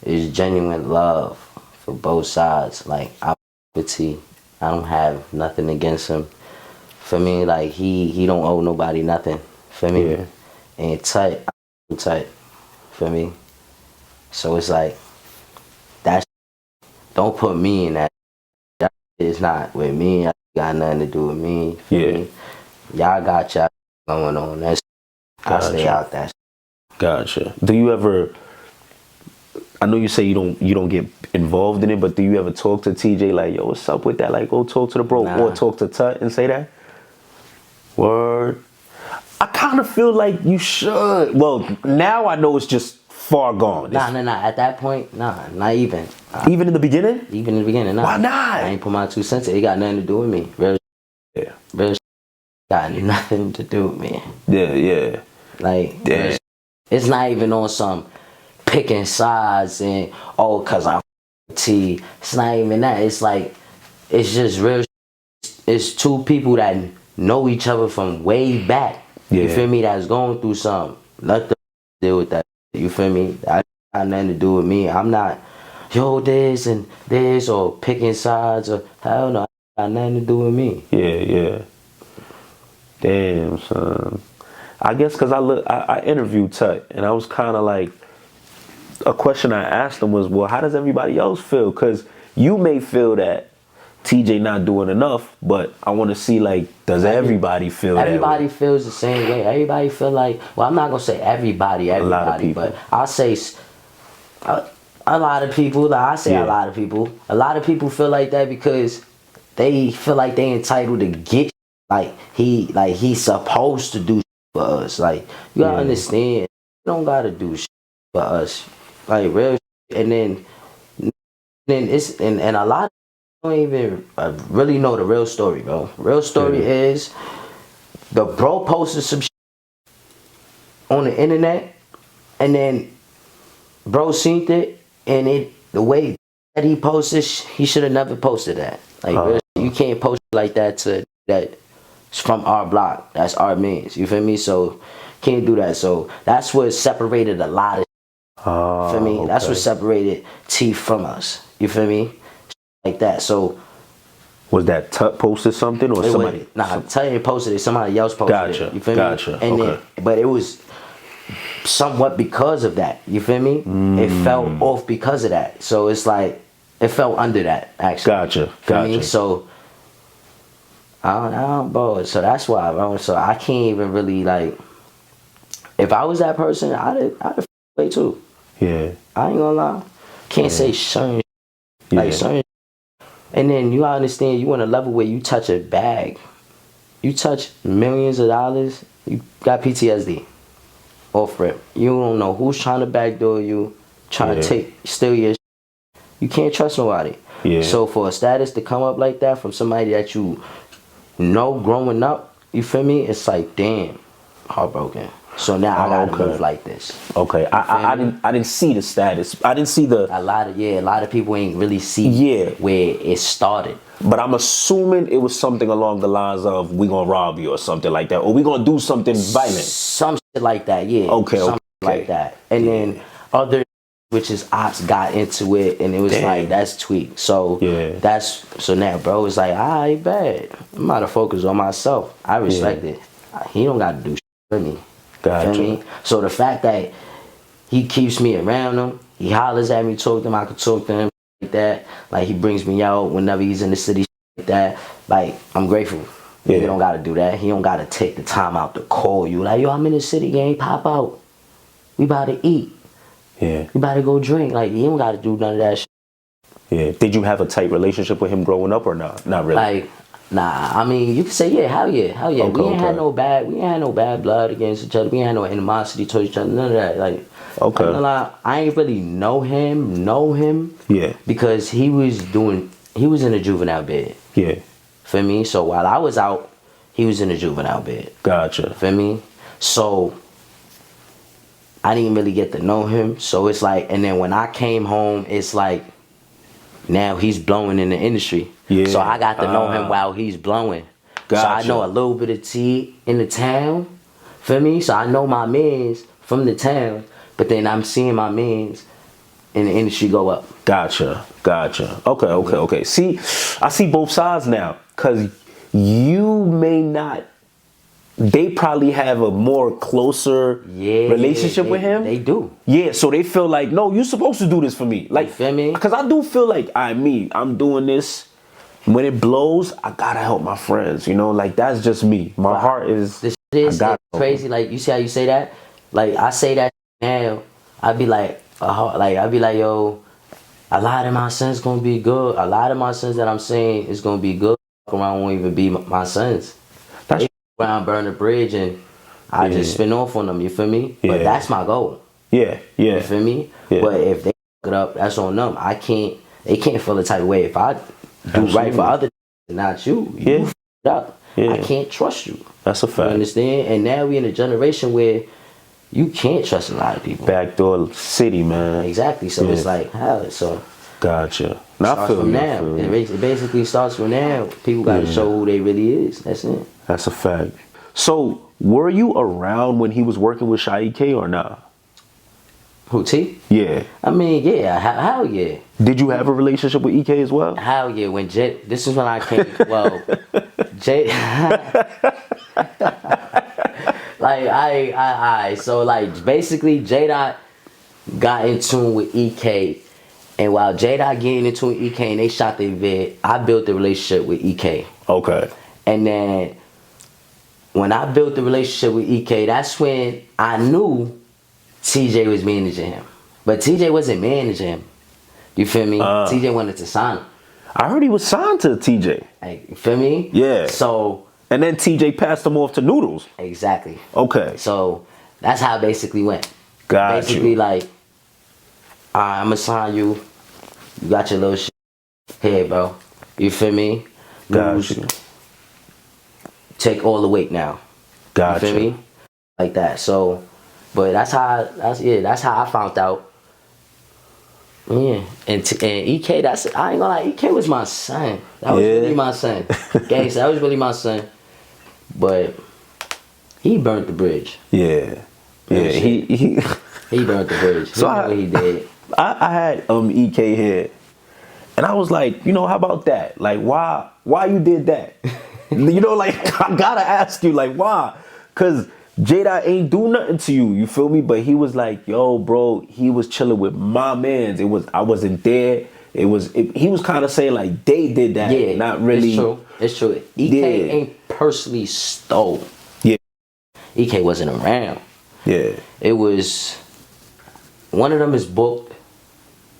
It's genuine love for both sides. Like, I don't have nothing against him. For me, like, he don't owe nobody nothing. For me. Yeah. And TuT, for me. So it's like, don't put me in that. That is not with me. I got nothing to do with me. For me. Y'all got y'all going on. I stay out that. Gotcha. Do you ever, I know you say you don't get involved in it, but do you ever talk to TJ like, yo, what's up with that? Like, go talk to the bro, or talk to TuT and say that? Word. I kind of feel like you should. Well, now I know it's just far gone. Nah. At that point, not even. Even in the beginning? Even in the beginning, nah. Why not? I ain't put my 2 cents in. It got nothing to do with me. Real got nothing to do with me. Yeah. Like, it's not even on some picking sides and, cause I'm T. It's not even that. It's like, it's just real. It's two people that know each other from way back. You feel me? That's going through something. Let them deal with that. You feel me? That got nothing to do with me. I'm not, yo, this and this, or picking sides, or hell no. Got nothing to do with me. Yeah. Damn, son. I guess because I interviewed TuT, and I was kind of like, a question I asked him was, well, how does everybody else feel? Because you may feel that TJ not doing enough, but I want to see, like, does everybody feel that way? Everybody feels the same way. Everybody feel like, well, I'm not going to say everybody, but I'll say a lot of people, like I say a lot of people feel like that because they feel like they entitled to get, like he's supposed to do for us. Like, you gotta understand, you don't gotta do for us. Like, real and then it's, and a lot of don't even really know the real story, bro. Real story is the bro posted some shit on the internet, and then bro seen it, and the way that he posted, he should have never posted that. Like, you can't post it like that it's from our block. That's our means. You feel me? So can't do that. So that's what separated a lot of. You feel me? Okay. That's what separated T from us. You feel me? Like that. So was that TuT posted something or somebody? Nah, TuT ain't posted it. Somebody else posted it. You feel me? And then, but it was somewhat because of that. You feel me? It fell off because of that. So it's like it fell under that actually. Gotcha. So I don't, bro. So that's why, bro. So I can't even really, like, if I was that person, I'd have way too. Yeah. I ain't gonna lie. Can't say certain, like certain. And then you understand, you on a level where you touch a bag, you touch millions of dollars, you got PTSD off rip. You don't know who's trying to backdoor you, trying to steal your shit. You can't trust nobody. So for a status to come up like that from somebody that you know growing up, you feel me? It's like, damn, heartbroken. So now I gotta move like this. Okay, I didn't see the status. I didn't see the a lot of people ain't really see where it started. But I'm assuming it was something along the lines of we gonna rob you or something like that, or we gonna do something violent. Some shit like that, something like that. And then other, which is Ops, got into it, and it was like, that's tweak. So so now bro is like, alright, bad. I'm about to focus on myself. I respect it. He don't gotta do shit for me. Gotcha. So the fact that he keeps me around him, he hollers at me, talk to him, I could talk to him like that. Like, he brings me out whenever he's in the city like that. Like, I'm grateful. He don't gotta do that. He don't gotta take the time out to call you. Like, yo, I'm in the city, gang, pop out. We about to eat. We about to go drink. Like, he don't gotta do none of that shit. Did you have a tight relationship with him growing up or not? Not really. Like, nah, I mean, you could say, hell yeah. We ain't had no bad blood against each other. We ain't had no animosity towards each other, none of that. Like, I ain't really know him. Because he was in a juvenile bed. Feel me? So while I was out, he was in a juvenile bed. Gotcha. Feel me? So I didn't really get to know him. So it's like, and then when I came home, it's like, now he's blowing in the industry. So I got to know him while he's blowing. Gotcha. So I know a little bit of T in the town. Feel me? So I know my mans from the town, but then I'm seeing my mans in the industry go up. Gotcha. Okay. See, I see both sides now. Cause you may not, they probably have a more closer relationship with him. They do. So they feel like, no, you're supposed to do this for me. Like, you feel me? Because I do feel like, I'm doing this. When it blows, I gotta help my friends. You know, like, that's just me. My heart is. This shit is crazy. Like, you see how you say that? Like, I say that now. I be like, yo, a lot of my sons gonna be good. A lot of my sons that I'm saying is gonna be good. Around won't even be my sons. That's around burn the bridge and I just spin off on them. You feel me? But that's my goal. You feel me? But if they fuck it up, that's on them. They can't feel the type of way if I do right for other, not you. You f***ed up. I can't trust you. That's a fact. You understand? And now we in a generation where you can't trust a lot of people. Backdoor city, man. Exactly. So it's like, hell, so. Gotcha. Starts from now. It basically starts from now. People got to show who they really is. That's it. That's a fact. So, were you around when he was working with Sha EK or not? Who, T? Yeah. I mean, hell yeah. Did you have a relationship with EK as well? Hell yeah. When this is when I came, well, so like basically JayDot got in tune with EK, And while JayDot getting into an EK and they shot their vid, I built the relationship with EK. Okay. And then when I built the relationship with EK, that's when I knew TJ was managing him. But TJ wasn't managing him. You feel me? TJ wanted to sign him. I heard he was signed to TJ. Like, you feel me? Yeah. So. And then TJ passed him off to Noodles. Exactly. Okay. So that's how it basically went. Got basically you. Like, I'm gonna sign you. You got your little shit here, bro. You feel me? Got you. Take all the weight now. Got you. Feel me? Like that. So, but that's how I found out. Yeah, and EK, I ain't gonna lie, EK was my son. That was really my son. Gangsta, that was really my son. But he burnt the bridge. Yeah. Yeah, he burnt the bridge. So he did. I had EK here, and I was like, you know, how about that? Like, why you did that? You know, like, I gotta ask you, like, why? Cause JayDot ain't do nothing to you, you feel me? But he was like, yo, bro, he was chilling with my mans. I wasn't there. He was kind of saying like they did that. Yeah, not really. It's true. EK ain't personally stole. Yeah. EK wasn't around. Yeah. It was, one of them is booked.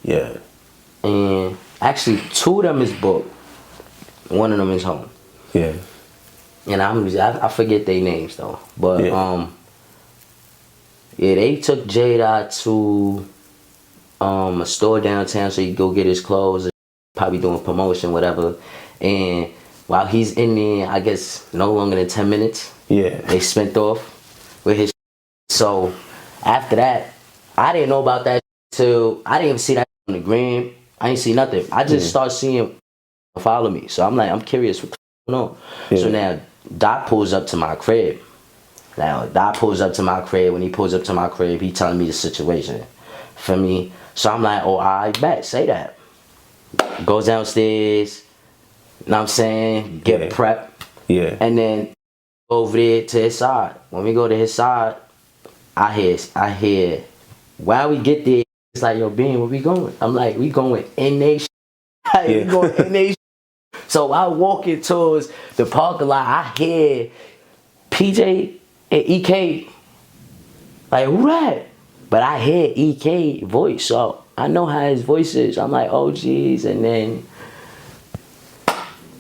Yeah. And actually 2 of them is booked. One of them is home. Yeah. And I forget their names though. But yeah, they took JayDot to a store downtown so he could go get his clothes, probably doing promotion, whatever. And while he's in there, I guess no longer than 10 minutes. Yeah. They spent off with his. So after that, I didn't know about that till I didn't even see that on the gram. I didn't see nothing. I just started seeing follow me. So I'm like, I'm curious what's going on. Yeah. So now Dot pulls up to my crib. Now Dot pulls up to my crib. When he pulls up to my crib, he telling me the situation. For me. So I'm like, oh, I bet, say that. Goes downstairs, you know what I'm saying? Get prep. Yeah. And then over there to his side. When we go to his side, I hear, while we get there, it's like, yo, Ben, where we going? I'm like, we going in they shit. Like, we going in they shit. So while walking towards the parking lot, I hear PJ and EK, like, who that? But I hear EK voice, so I know how his voice is. I'm like, oh, geez, and then...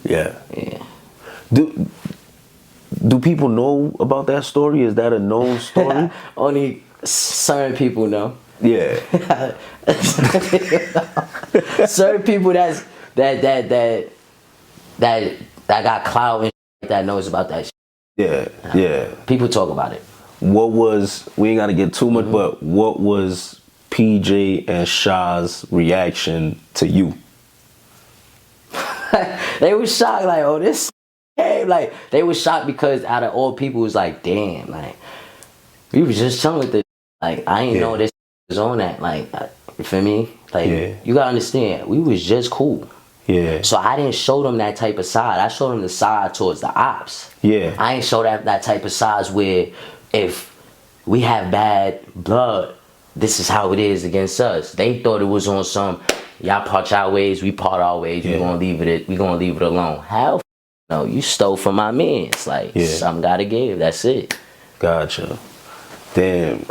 Yeah. Do people know about that story? Is that a known story? Only certain people know. Yeah. Certain people that got clout and that knows about that shit. Yeah, yeah. People talk about it. What was, we ain't gotta get too much, but what was PJ and Sha's reaction to you? They was shocked, like, oh, this came. Like, they was shocked because out of all people, was like, damn, like, we was just chilling with this. Like, I ain't know this was on that. Like, you feel me? Like, you gotta understand, we was just cool. Yeah. So I didn't show them that type of side. I showed them the side towards the ops. Yeah. I ain't show that type of sides where if we have bad blood, this is how it is against us. They thought it was on some, y'all part your ways, we part our ways. We gonna leave it alone. How? No, you stole from my mans. Like, something gotta give. That's it. Gotcha. Damn.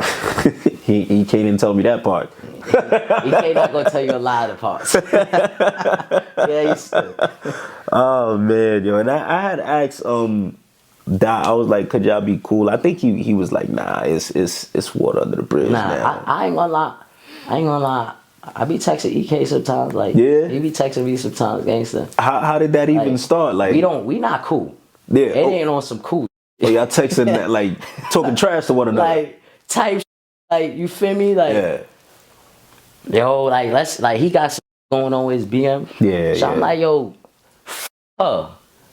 he can't tell me that part. He can't not gonna tell you a lot of the parts. Oh man, yo, and I had asked Dot, I was like, could y'all be cool? I think he was like, nah, it's water under the bridge now. I ain't gonna lie. I be texting EK sometimes, like, he be texting me sometimes, gangster. How did that even start? Like, we not cool. Yeah. It ain't on some cool. Oh, y'all texting that, like, talking trash to one another. Like, type, like, you feel me? Like, yo, like, he got something going on with his BM. Yeah, so I'm like, yo,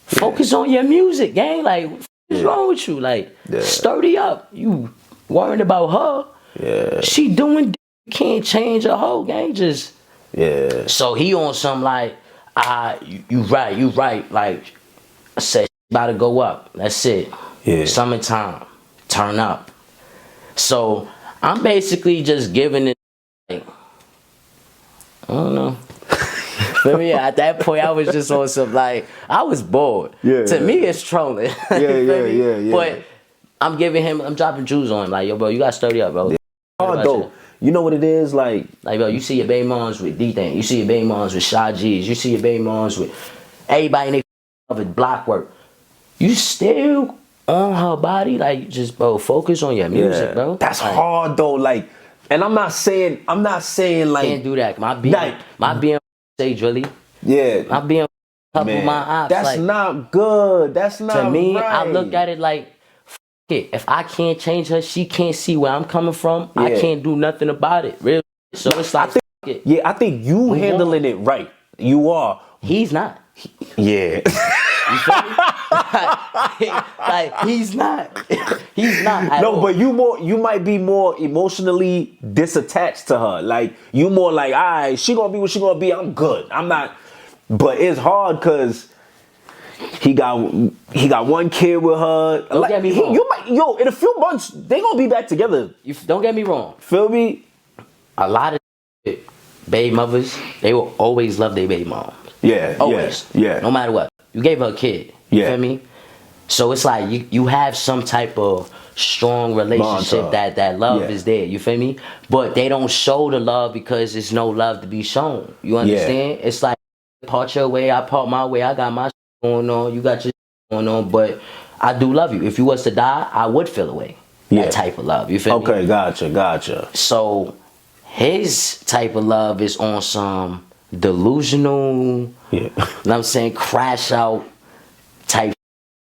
focus on your music, gang. Like, what's wrong with you? Like, sturdy up. You worried about her. Yeah. She doing, you can't change her whole gang. Just, So he on some, like, you right. Like, I said, about to go up. That's it. Yeah. Summertime. Turn up. So I'm basically just giving it, like, I don't know. For me, at that point, I was just on some, like, I was bored. Yeah. To me, it's trolling. Yeah. But I'm dropping jewels on him. Like, yo, bro, you got to sturdy up, bro. Yeah. Oh, though. You know what it is? Like, bro, you see your baby moms with D-Thing. You see your baby moms with Sha G's. You see your baby moms with everybody in their with block work. You still on her body? Like, just, bro, focus on your music, bro. That's like, hard, though. Like, and I'm not saying like. Can't do that. My being Say Drilly. Yeah. My being couple my ops. That's like, not good. That's not to me, right. I look at it like, it. If I can't change her, she can't see where I'm coming from. I can't do nothing about it. Really. So it's like, I think you handling it right. You are. He's not. Yeah. You feel me? like he's not. He's not. No, but you might be more emotionally disattached to her. Like you more like, all right, she gonna be what she gonna be. I'm good. I'm not. But it's hard because he got one kid with her. Don't get me wrong. In a few months they gonna be back together. Don't get me wrong. Feel me? A lot of baby mothers, they will always love their baby mom. Yeah. Always. Yeah. No matter what. You gave her a kid. You feel me? So it's like you have some type of strong relationship that love is there. You feel me? But they don't show the love because there's no love to be shown. You understand? It's like part your way, I part my way. I got my shit going on. You got your shit going on. But I do love you. If you was to die, I would feel away. That type of love. You feel me? Okay, gotcha. So his type of love is on some delusional, you know what I'm saying, crash out type.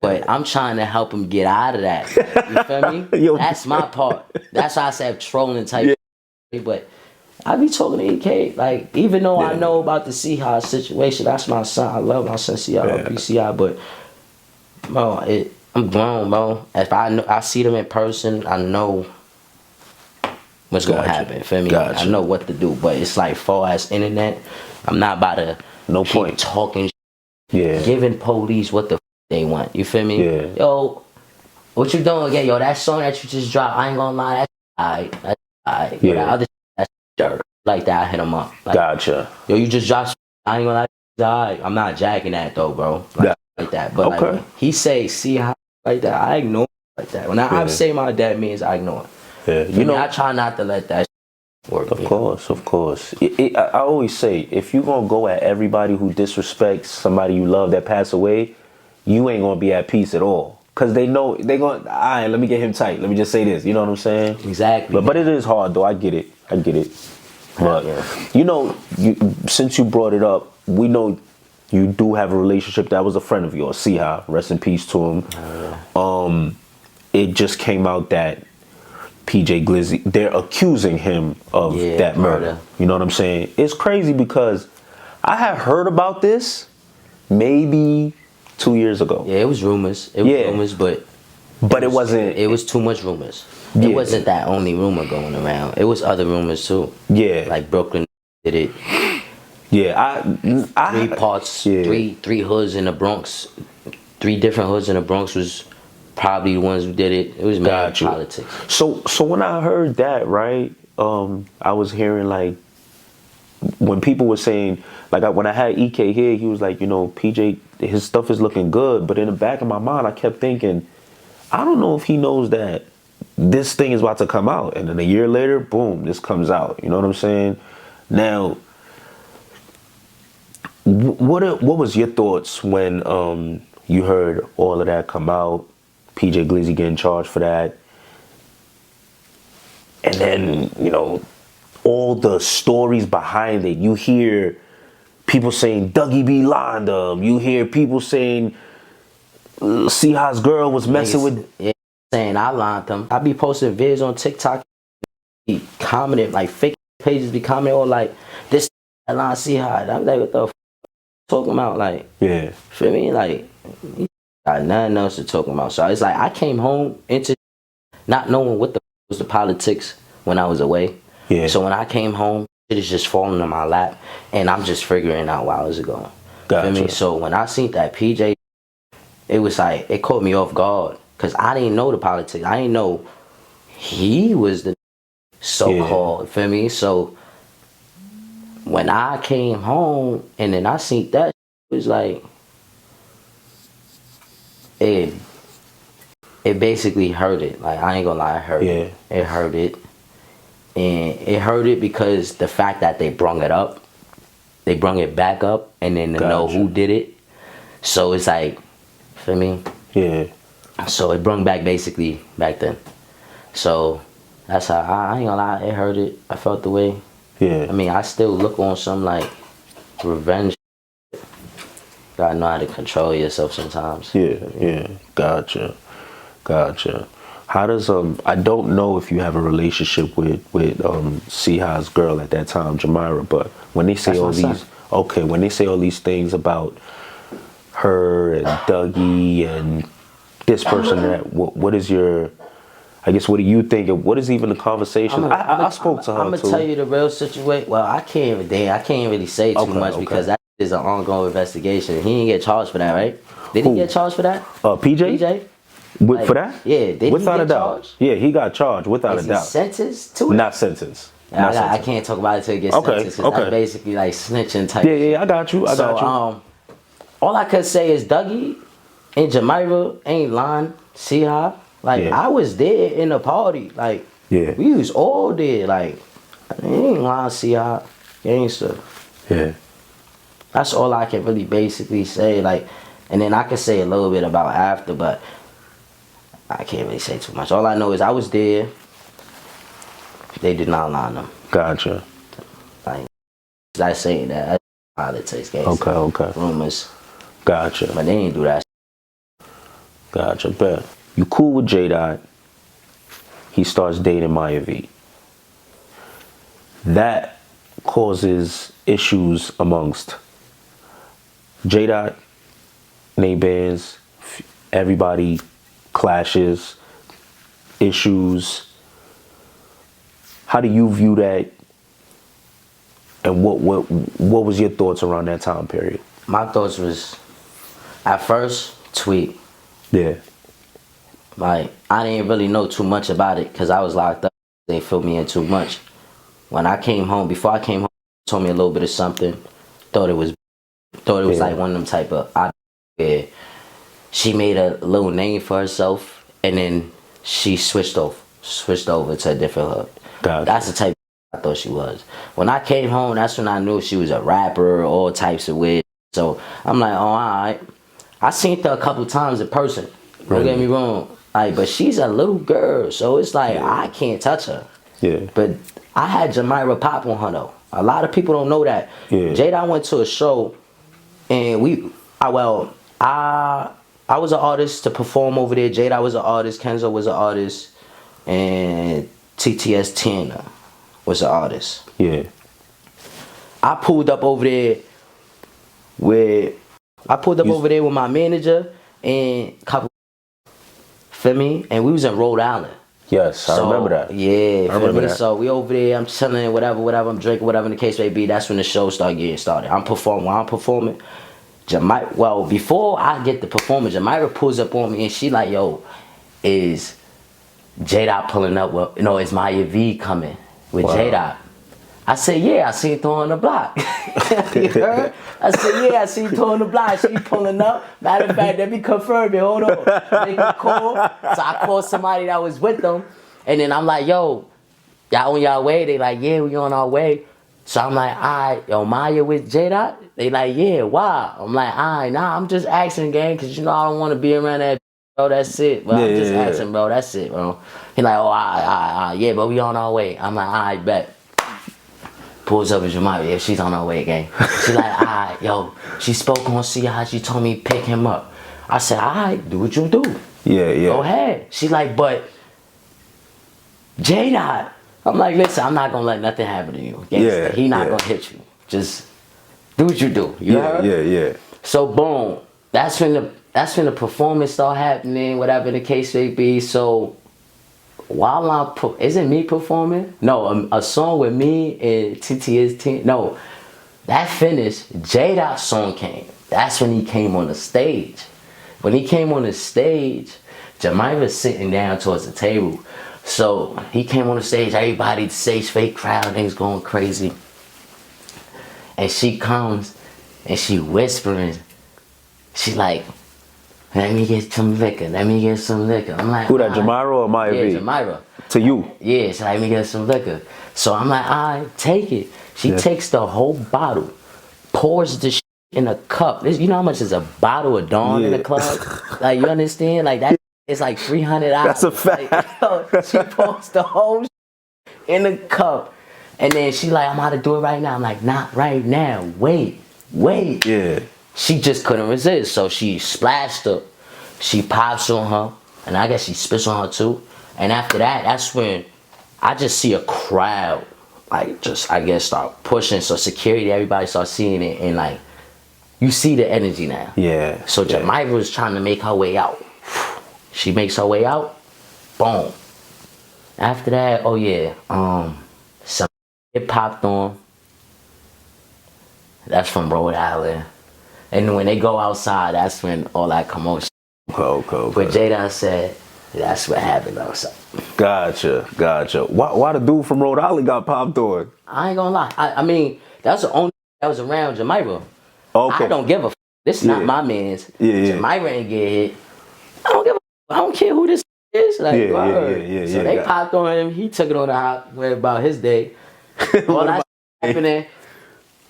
But I'm trying to help him get out of that. You feel me? That's my part. That's why I said trolling type. But I be talking to EK. Like, even though I know about the CHI situation, that's my son. I love my son CI, PCI. But bro, I'm grown, bro. If I see them in person, I know what's gonna happen. Feel me? I know what to do. But it's like, far as internet, I'm not about to keep talking. Giving police what the they want. You feel me? Yo, what you doing again? Yo, that song that you just dropped, I ain't gonna lie, that's alright. That's alright. But that other that's dirt. Like that, I hit him up. Like, gotcha. Yo, you just dropped, I ain't gonna lie, that's alright. I'm not jacking that though, bro. Like that. But like, when he say, see how like that, I ignore it like that. When I say my dad means, I ignore it. You know, I try not to let that work. Of course. I always say, if you gonna go at everybody who disrespects somebody you love that passed away, you ain't gonna be at peace at all. Cause they know they gonna, all right, let me get him tight. Let me just say this. You know what I'm saying? Exactly. But it is hard though. I get it. But you know, since you brought it up, we know you do have a relationship that was a friend of yours, Siha. Rest in peace to him. It just came out that PJ Glizzy, they're accusing him of that murder. You know what I'm saying? It's crazy because I have heard about this maybe 2 years ago. Yeah, it was rumors. It was rumors, but it wasn't. It was too much rumors. It wasn't that only rumor going around. It was other rumors too. Yeah, like Brooklyn did it. Yeah, I 3 parts, three hoods in the Bronx. 3 different hoods in the Bronx was probably the ones who did it. It was mad politics. So when I heard that, right, I was hearing like when people were saying, like when I had EK here, he was like, you know, PJ, his stuff is looking good, but in the back of my mind, I kept thinking, I don't know if he knows that this thing is about to come out, and then a year later, boom, this comes out. You know what I'm saying? Now, what was your thoughts when you heard all of that come out? PJ Glizzy getting charged for that, and then, you know, all the stories behind it. You hear people saying Dougie B lined him. You hear people saying Siha's girl was messing with. Saying I lined him. I be posting videos on TikTok. Be commenting, like fake pages be commenting all like this I line Siha. I'm like, what the f talking about? Like, feel me? Like, got nothing else to talk about. So it's like I came home into not knowing what the was the politics when I was away. So when I came home, it is just falling in my lap, and I'm just figuring out where I was going. Feel me? So when I seen that PJ, it was like it caught me off guard because I didn't know the politics. I didn't know he was the so-called. Feel me? So when I came home and then I seen that, it was like, it basically hurt it. Like, I ain't gonna lie, it hurt it. It hurt it. And it hurt it because the fact that they brung it up, they brung it back up, and then to know who did it. So it's like, for me, so it brung back basically back then. So that's how I ain't gonna lie, it hurt it. I felt the way. I mean, I still look on some like revenge. Gotta know how to control yourself sometimes. Gotcha. How does I don't know if you have a relationship with CH's girl at that time, Jamayra, but when they say all these when they say all these things about her and Dougie and this person and that, what is your, I guess, what do you think? What is even the conversation? I spoke to her. I'm gonna tell you the real situation. Well, I can't really say too much because that is an ongoing investigation. He didn't get charged for that, right? Did he get charged for that? PJ? For that? Yeah, did without he get a doubt. Charged? Yeah, he got charged without a doubt. Sentenced to it? Not sentenced. I can't talk about it till it gets sentenced. That's basically like snitching type. Yeah, I got you. I got you. All I could say is Dougie and Jamayra ain't lying. See how? Like, I was there in the party. Like, we was all there. Like, I ain't lying. See how? Gangster. That's all I can really basically say. Like, and then I could say a little bit about after, but I can't really say too much. All I know is I was there. They did not line them. Gotcha. Like, I saying that. That's politics, gangster. Okay. Rumors. Gotcha. But they ain't do that. Gotcha. Bet. You cool with JayDot. He starts dating Miyaa V. That causes issues amongst JayDot, Nay Benz, everybody clashes, issues. How do you view that? And what was your thoughts around that time period? My thoughts was, at first, tweet. Like, I didn't really know too much about it because I was locked up. They filled me in too much. When I came home, before I came home, told me a little bit of something. Thought it was like one of them type of, where she made a little name for herself and then she switched over to a different hood. That's the type of I thought she was. When I came home, that's when I knew she was a rapper, all types of weird. So I'm like, oh, all right. I seen her a couple times in person. Don't get me wrong. Like, but she's a little girl, so it's like I can't touch her. But I had Jamayra pop on her though. A lot of people don't know that. JayDot went to a show, and I was an artist to perform over there. JayDot was an artist. Kenzo was an artist, and TTS10 was an artist. I pulled up over there with my manager and a couple. Feel me? And we was in Rhode Island. Yes, I remember that. Yeah, I remember that. So we over there, I'm chilling, whatever, I'm drinking, whatever the case may be. That's when the show started getting started. I'm performing. While I'm performing, before I get the performance, Jamayra pulls up on me and she like, yo, is JayDot pulling up? Well, is Miyaa V coming with JayDot? I said, yeah, I seen her on the block. You heard? I said, yeah, I seen her on the block. She pulling up. Matter of fact, let me confirm it. Hold on. Make a call. So I called somebody that was with them. And then I'm like, yo, y'all on y'all way? They like, yeah, we on our way. So I'm like, all right, yo, Miyaa with JayDot? They like, yeah, why? I'm like, all right, nah, I'm just asking, gang, because, I don't want to be around that, bro. That's it. But I'm just asking, bro. That's it, bro. He like, oh, all right. Yeah, but we on our way. I'm like, all right, bet. Pulls up with Jamayra. Yeah, she's on her way, gang. She like, all right, yo, she spoke on CI. She told me pick him up. I said, all right, do what you do. Go ahead. She like, but JayDot. I'm like, listen, I'm not gonna let nothing happen to you. Gangsta. He not gonna hit you. Just do what you do. You heard? So boom. That's when the performance start happening, whatever the case may be. So while isn't me performing? No, a song with me and TTS10. No, that finished. JayDot's song came. That's when he came on the stage. When he came on the stage, Jamayra's sitting down towards the table. So he came on the stage. Everybody, the stage fake crowd, things going crazy. And she comes and she whispering. She like, let me get some liquor. Let me get some liquor. I'm like, who that, Jamayra or Miyaa V? Yeah, Jamayra. To you? Yeah, so let me get some liquor. So I'm like, all right, take it. She takes the whole bottle, pours the shit in a cup. You know how much is a bottle of Dawn in the club? Like, you understand? Like, that is like $300. That's a fact. Like, she pours the whole shit in a cup. And then she like, I'm about to do it right now. I'm like, not right now. Wait. Yeah. She just couldn't resist. So she splashed her. She pops on her. And I guess she spits on her too. And after that, that's when I just see a crowd, like, just, I guess, start pushing. So security, everybody starts seeing it. And, like, you see the energy now. Yeah. So Jamayra was trying to make her way out. She makes her way out. Boom. After that, oh, yeah. Some it popped on. That's from Rhode Island. And when they go outside, that's when all that commotion. Okay. But JayDot said, that's what happened outside. Gotcha. Why the dude from Rhode Island got popped on? I ain't gonna lie. I mean, that's the only that was around Jamayra. Okay. I don't give a f. This is not my man's. Jamayra ain't get hit. I don't give a f. I don't care who this is. Like, So they popped on him. He took it on the hot way about his day. All that happening.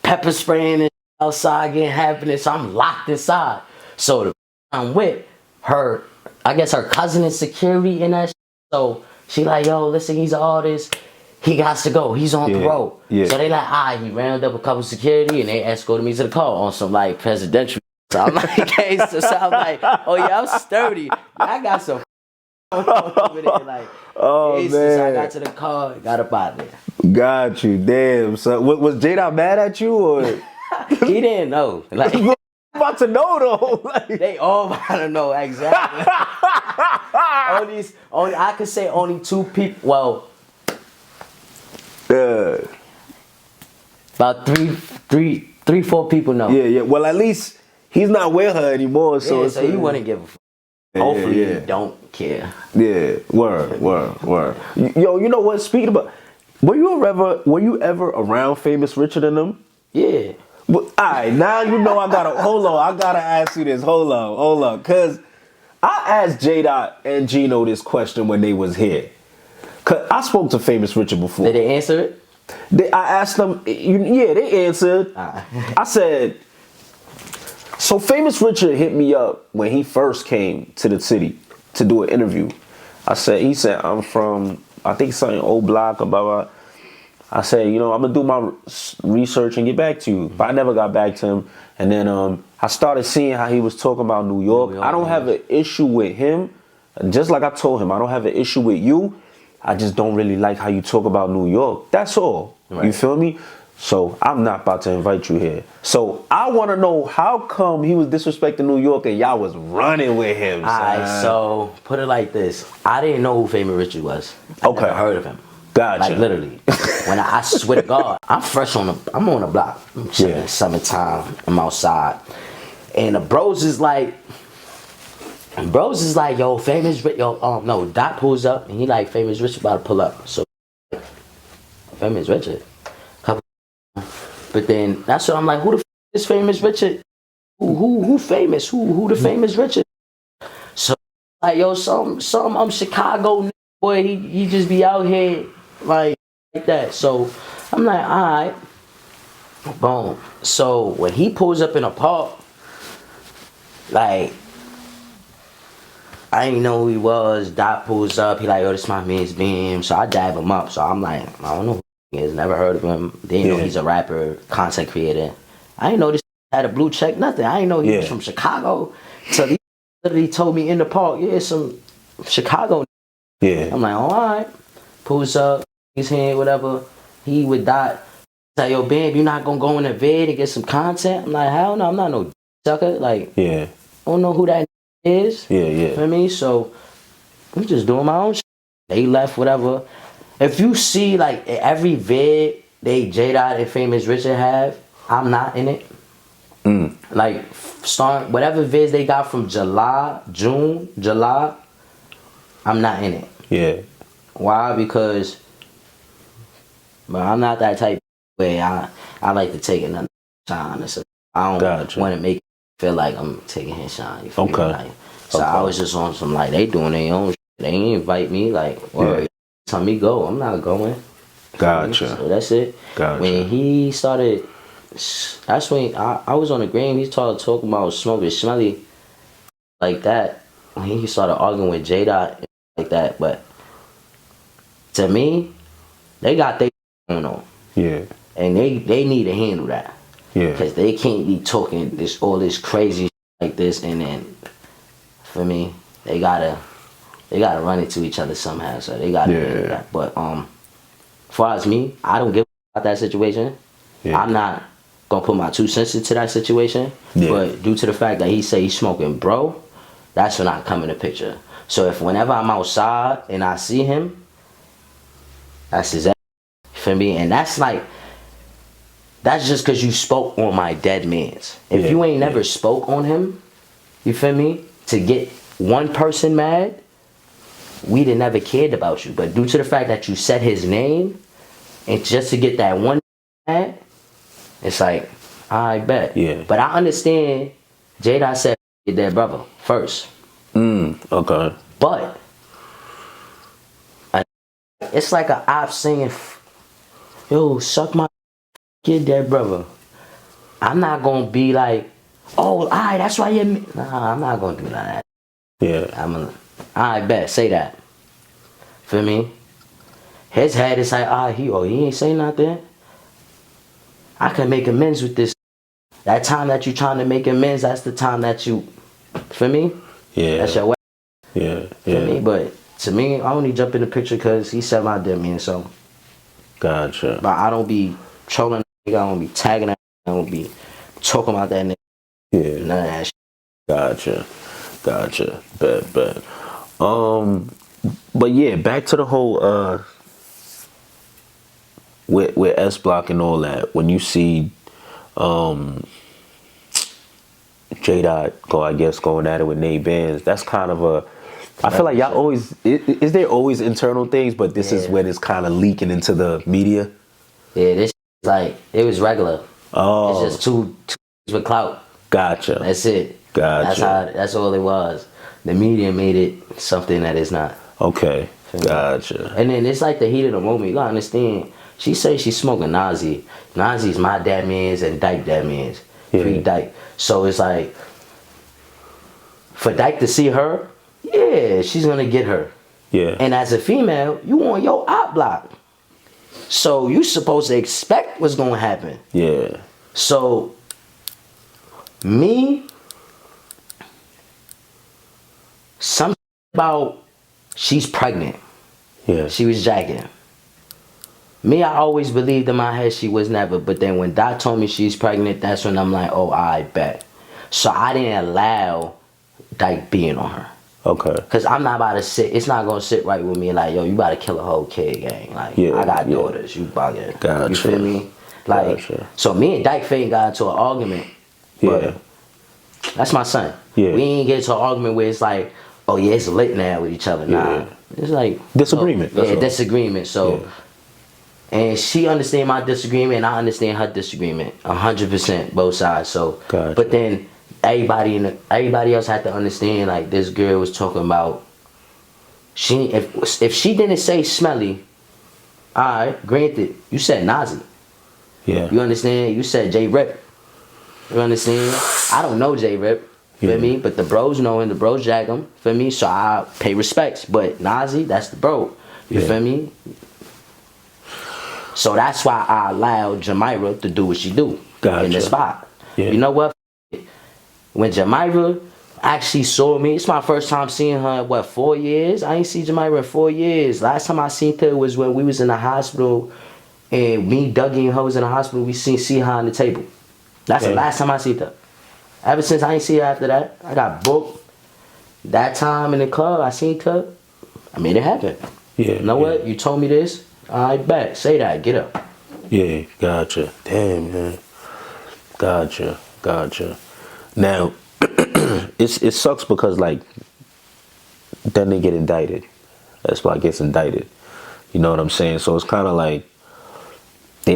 Pepper spraying and outside getting happening. So I'm locked inside. So I'm with her. I guess her cousin is security in that shit. So she like, yo, listen, he's an artist. He got to go. He's on parole. Yeah. So they like, he rounded up a couple security and they escorted me to the car on some like presidential. So I'm like, so I'm like, oh yeah, I'm sturdy. I got some over there. Like, man. So I got to the car, got up out there. Got you, damn. So was JayDot mad at you or? He didn't know. Like, about to know though. Like, they all about to know exactly. only I could say only two people. Well, about three, 4 people know. Yeah. Well, at least he's not with her anymore. So so you wouldn't give a f. Hopefully you don't care. Yeah. Word. Yo, you know what? Speaking about, were you ever around Famous Richard and them? Yeah. But, all right, now you know I gotta ask you this. Hold on, cause I asked JayDot and Gino this question when they was here. Cause I spoke to Famous Richard before. Did they answer it? I asked them. Yeah, they answered. I said, so Famous Richard hit me up when he first came to the city to do an interview. He said, I'm from, I think something old block or blah blah. I said, I'm gonna do my research and get back to you. But I never got back to him. And then I started seeing how he was talking about New York. I don't have an issue with him. Just like I told him, I don't have an issue with you. I just don't really like how you talk about New York. That's all. Right. You feel me? So I'm not about to invite you here. So I want to know, how come he was disrespecting New York and y'all was running with him? Alright, so put it like this. I didn't know who Famous Richard was. I never heard of him. Gotcha. Like, literally. When I swear to God, I'm on the block. I'm chilling, summertime. I'm outside. And the bros is like, yo, Famous Richard, no, Dot pulls up and he like, Famous Richard about to pull up. So, Famous Richard. But then that's what I'm like, who the f is Famous Richard? Who famous? Who the Famous Richard? So, like, yo, some Chicago boy, he just be out here like that. So I'm like, alright. Boom. So when he pulls up in a park, like, I didn't know who he was. Dot pulls up, he like, yo, this my man's Bam. So I dab him up. So I'm like, I don't know who he is, never heard of him. Didn't know he's a rapper, content creator. I didn't know this had a blue check, nothing. I didn't know he was from Chicago. So he literally told me in the park, some Chicago. Yeah. I'm like, alright. Pulls up, his hand, whatever. He with Dot. He's like, yo, Bam, you not gonna go in the vid and get some content? I'm like, hell no, I'm not no sucker. Like, I don't know who that is. Yeah. You know what I mean? So I'm just doing my own shit. They left, whatever. If you see, like, every vid they JayDot and Famous Richard have, I'm not in it. Like, start whatever vids they got from July, I'm not in it. Yeah. Why? Because I'm not that type where I like to take it. shine. So I don't want to make it feel like I'm taking his shine. You feel me? Like, so I was just on some like they doing their own shit. They ain't invite me. Like, well, tell me go. I'm not going. Gotcha. So that's it. Gotcha. When he started, that's when I was on the Greene. He started talking about smoking smelly like that. When he started arguing with JayDot like that. But to me, they got their going on. Yeah. And they need to handle that. Yeah. Because they can't be talking all this crazy shit like this, and then for me, they gotta run into each other somehow. So they gotta handle that. But as far as me, I don't give about that situation. Yeah. I'm not gonna put my 2 cents into that situation. Yeah. But due to the fact that he say he's smoking bro, that's when I come in the picture. So if whenever I'm outside and I see him, that's his ass. For me, and that's just because you spoke on my dead mans. If you ain't never spoke on him, you feel me, to get one person mad, we'd have never cared about you. But due to the fact that you said his name, and just to get that one mad, it's like, I bet. Yeah. But I understand JayDot said their brother first. Okay. But it's like an op saying, yo, suck my kid, that brother. I'm not gonna be like, oh, alright, that's why you. Nah, I'm not gonna do that. Yeah. I bet, say that. Feel me? His head is like, he ain't say nothing. I can make amends with this. That time that you trying to make amends, that's the time that you. Feel me? Yeah. That's your way. Yeah. Feel me? But to me, I only jump in the picture because he said my dead man, so. Gotcha. But I don't be trolling that nigga, I don't be tagging that nigga, I don't be talking about that nigga. Yeah. None of that shit. Gotcha. Bet. But yeah, back to the whole with S Block and all that. When you see JayDot going at it with Nay Benz, that's kind of a. I feel like y'all always is there always internal things, but this is when it's kind of leaking into the media. Yeah, this like it was regular. Oh, it's just two with clout. Gotcha. That's it. Gotcha. That's all it was. The media made it something that it's not. Okay. Gotcha. And then it's like the heat of the moment. You gotta understand. She say she's smoking Nas EBK. Nas EBK's my dad man's and Dyke dad man's. Free Dyke. So it's like for Dyke to see her, yeah, she's gonna get her. Yeah. And as a female, you on your op block. So you supposed to expect what's gonna happen. Yeah. So me, something about she's pregnant. Yeah. She was jacking. Me, I always believed in my head she was never, but then when Doc told me she's pregnant, that's when I'm like, oh, I bet. So I didn't allow Dyke being on her. Okay. Because I'm not about to sit, it's not going to sit right with me like, yo, you about to kill a whole kid, gang. Like, I got daughters, you bugging. Gotcha. You feel me? Like, so me and Dyke Fane got into an argument. Yeah. That's my son. Yeah. We ain't get into an argument where it's like, oh yeah, it's lit now with each other. Nah. It's like disagreement. So, disagreement. So and she understand my disagreement and I understand her disagreement. 100% both sides. So but then everybody else had to understand like this girl was talking about if she didn't say smelly, alright, granted, you said Nazi. Yeah. You understand? You said J Rip. You understand? I don't know J Rip. Feel me? But the bros know him, the bros jack him. Feel me? So I pay respects. But Nazi, that's the bro. You feel me? So that's why I allowed Jamayra to do what she do in the spot. Yeah. You know what? When Jamayra actually saw me, it's my first time seeing her in 4 years? I ain't seen Jamayra in 4 years. Last time I seen her was when we was in the hospital and me, Dougie, and her was in the hospital. We see her on the table. That's the last time I seen her. Ever since I ain't see her after that, I got booked. That time in the club, I seen her. I made it happen. Yeah. You know what? You told me this. I bet. Say that. Get up. Yeah. Gotcha. Damn, man. Gotcha. Now, it sucks because like then they get indicted. That's why it gets indicted. You know what I'm saying? So it's kind of like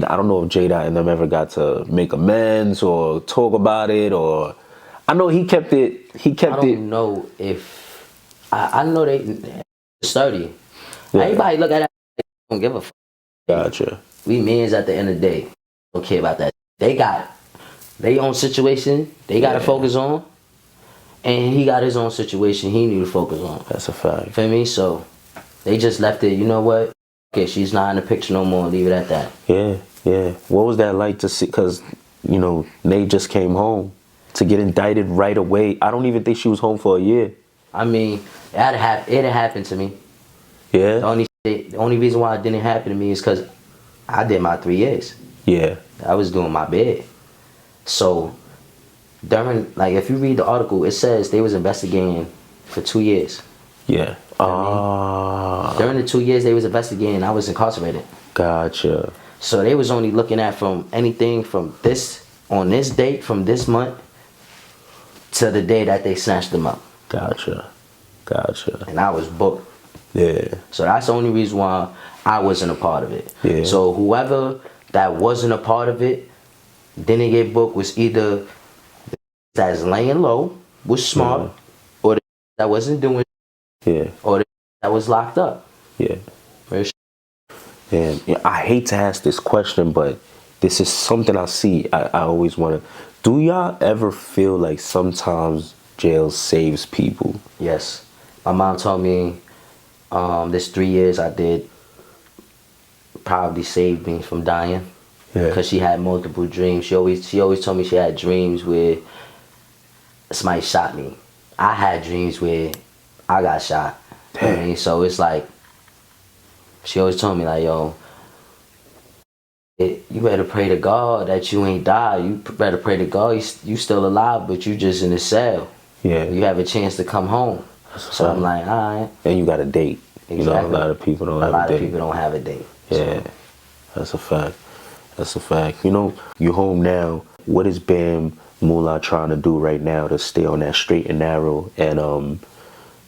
I don't know if JayDot and them ever got to make amends or talk about it, or I know he kept it. I don't know if I know they sturdy. Yeah. Everybody look at that. They don't give a fuck. Gotcha. We men's at the end of the day. Don't care about that. They got their own situation. They got to focus on, and he got his own situation. He need to focus on. That's a fact. Feel me? So they just left it. You know what? Okay, she's not in the picture no more. Leave it at that. Yeah, yeah. What was that like to see? Because, you know, Nate just came home to get indicted right away. I don't even think she was home for a year. I mean, it had happened to me. Yeah? The only reason why it didn't happen to me is because I did my 3 years. Yeah. I was doing my bid. So, during, like, if you read the article, it says they was investigating for 2 years. Yeah. During the 2 years they was investigating, I was incarcerated. Gotcha. So they was only looking at from anything from this, on this date, from this month, to the day that they snatched them up. Gotcha. Gotcha. And I was booked. Yeah. So that's the only reason why I wasn't a part of it. Yeah. So whoever that wasn't a part of it, didn't get booked, was either that's laying low, was smart, or that wasn't doing, or that was locked up. Yeah. And I hate to ask this question, but this is something I see. I always want to. Do y'all ever feel like sometimes jail saves people? Yes. My mom told me this 3 years I did probably saved me from dying. Yeah. Because she had multiple dreams. She always told me she had dreams where somebody shot me. I had dreams where I got shot. You know what I mean? So it's like, she always told me like, yo, you better pray to God that you ain't died. You better pray to God you still alive, but you just in a cell. Yeah. You have a chance to come home. So I'm like, all right. And you got a date. Exactly. You know, a lot of people don't have a date. A lot of people don't have a date. Yeah. So. That's a fact. That's a fact. You know, you're home now. What is Bam Mula trying to do right now to stay on that straight and narrow and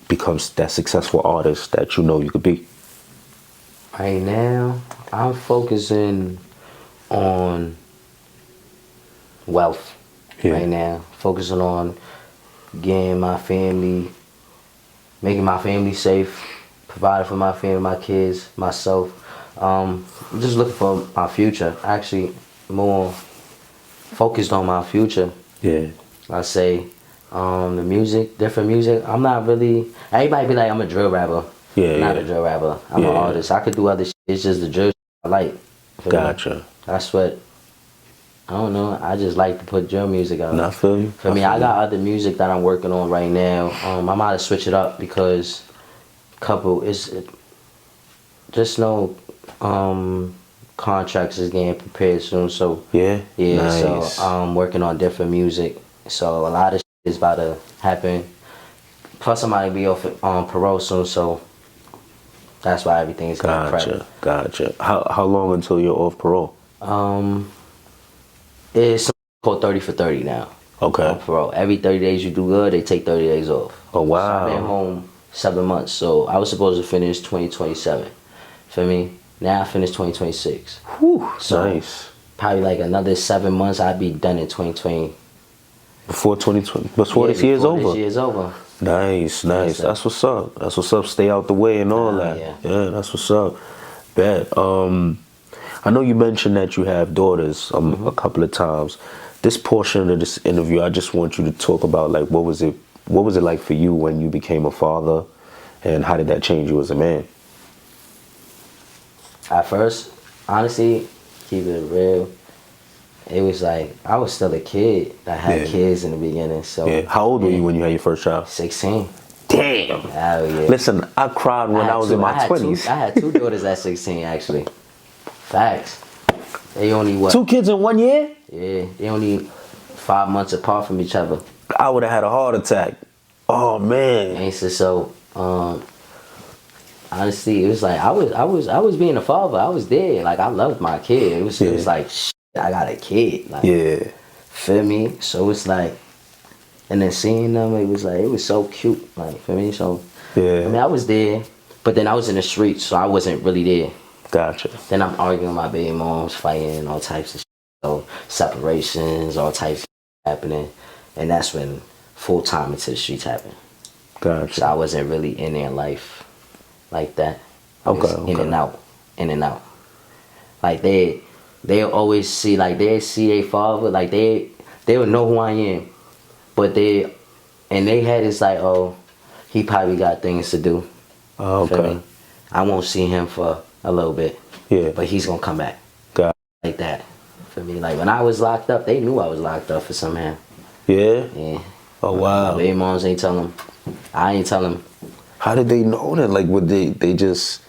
become that successful artist that you know you could be? Right now, I'm focusing on wealth. Right now, focusing on getting my family, making my family safe, providing for my family, my kids, myself. I'm just looking for my future. Actually, more focused on my future. Yeah. I say the music, different music. I'm not really. Everybody be like, I'm a drill rapper. Yeah. Not a drill rapper. I'm an artist. I could do other shit. It's just the drill I like. Gotcha. That's what. I don't know. I just like to put drill music out. I feel you. For me, I got other music that I'm working on right now. I might have switch it up because just no contracts is getting prepared soon. So yeah. Nice. So I'm working on different music. So a lot of shit is about to happen. Plus I might be off on parole soon. So that's why everything's getting prepped. Gotcha. How long until you're off parole? It's called 30 for 30 now. Okay. On parole. Every 30 days you do good, they take 30 days off. Oh, wow. So I've been home 7 months. So I was supposed to finish 2027. For me, now I finished 2026. Whew, so nice. Probably like another 7 months, I'd be done in 2020. Before 2020, before this year's over. This year's over. Nice. That's what's up. That's what's up. Stay out the way and all that. Yeah, that's what's up. Bet. I know you mentioned that you have daughters a couple of times. This portion of this interview, I just want you to talk about like what was it like for you when you became a father, and how did that change you as a man? At first, honestly, keep it real, it was like I was still a kid. I had kids in the beginning. So how old were you when you had your first child? 16. Damn. Hell yeah. Listen, I cried when I was in my 20s. I had two daughters at 16 actually. Facts. They only what? 2 kids in 1 year? Yeah, they only 5 months apart from each other. I would have had a heart attack. Oh man. And so honestly, it was like I was being a father. I was there. Like I loved my kid. It was like shit, I got a kid. Like, feel me? So it's like, and then seeing them, it was so cute. Like, feel me? So I mean, I was there, but then I was in the streets, so I wasn't really there. Gotcha. Then I'm arguing with my baby moms, fighting, all types of shit. So separations, all types of shit happening. And that's when full time into the streets happened. Gotcha. So I wasn't really in their life like that. Okay. In and out. In and out. Like they'll always see, like they see their father, like they would know who I am. But they head is like, oh, he probably got things to do. Oh, okay. Feel me? I won't see him for a little bit. Yeah. But he's gonna come back. Got like that. For me, like when I was locked up, they knew I was locked up for somehow. Yeah. Yeah. Oh wow. My baby moms ain't tell them. I ain't tell them. How did they know that? Like, would they just?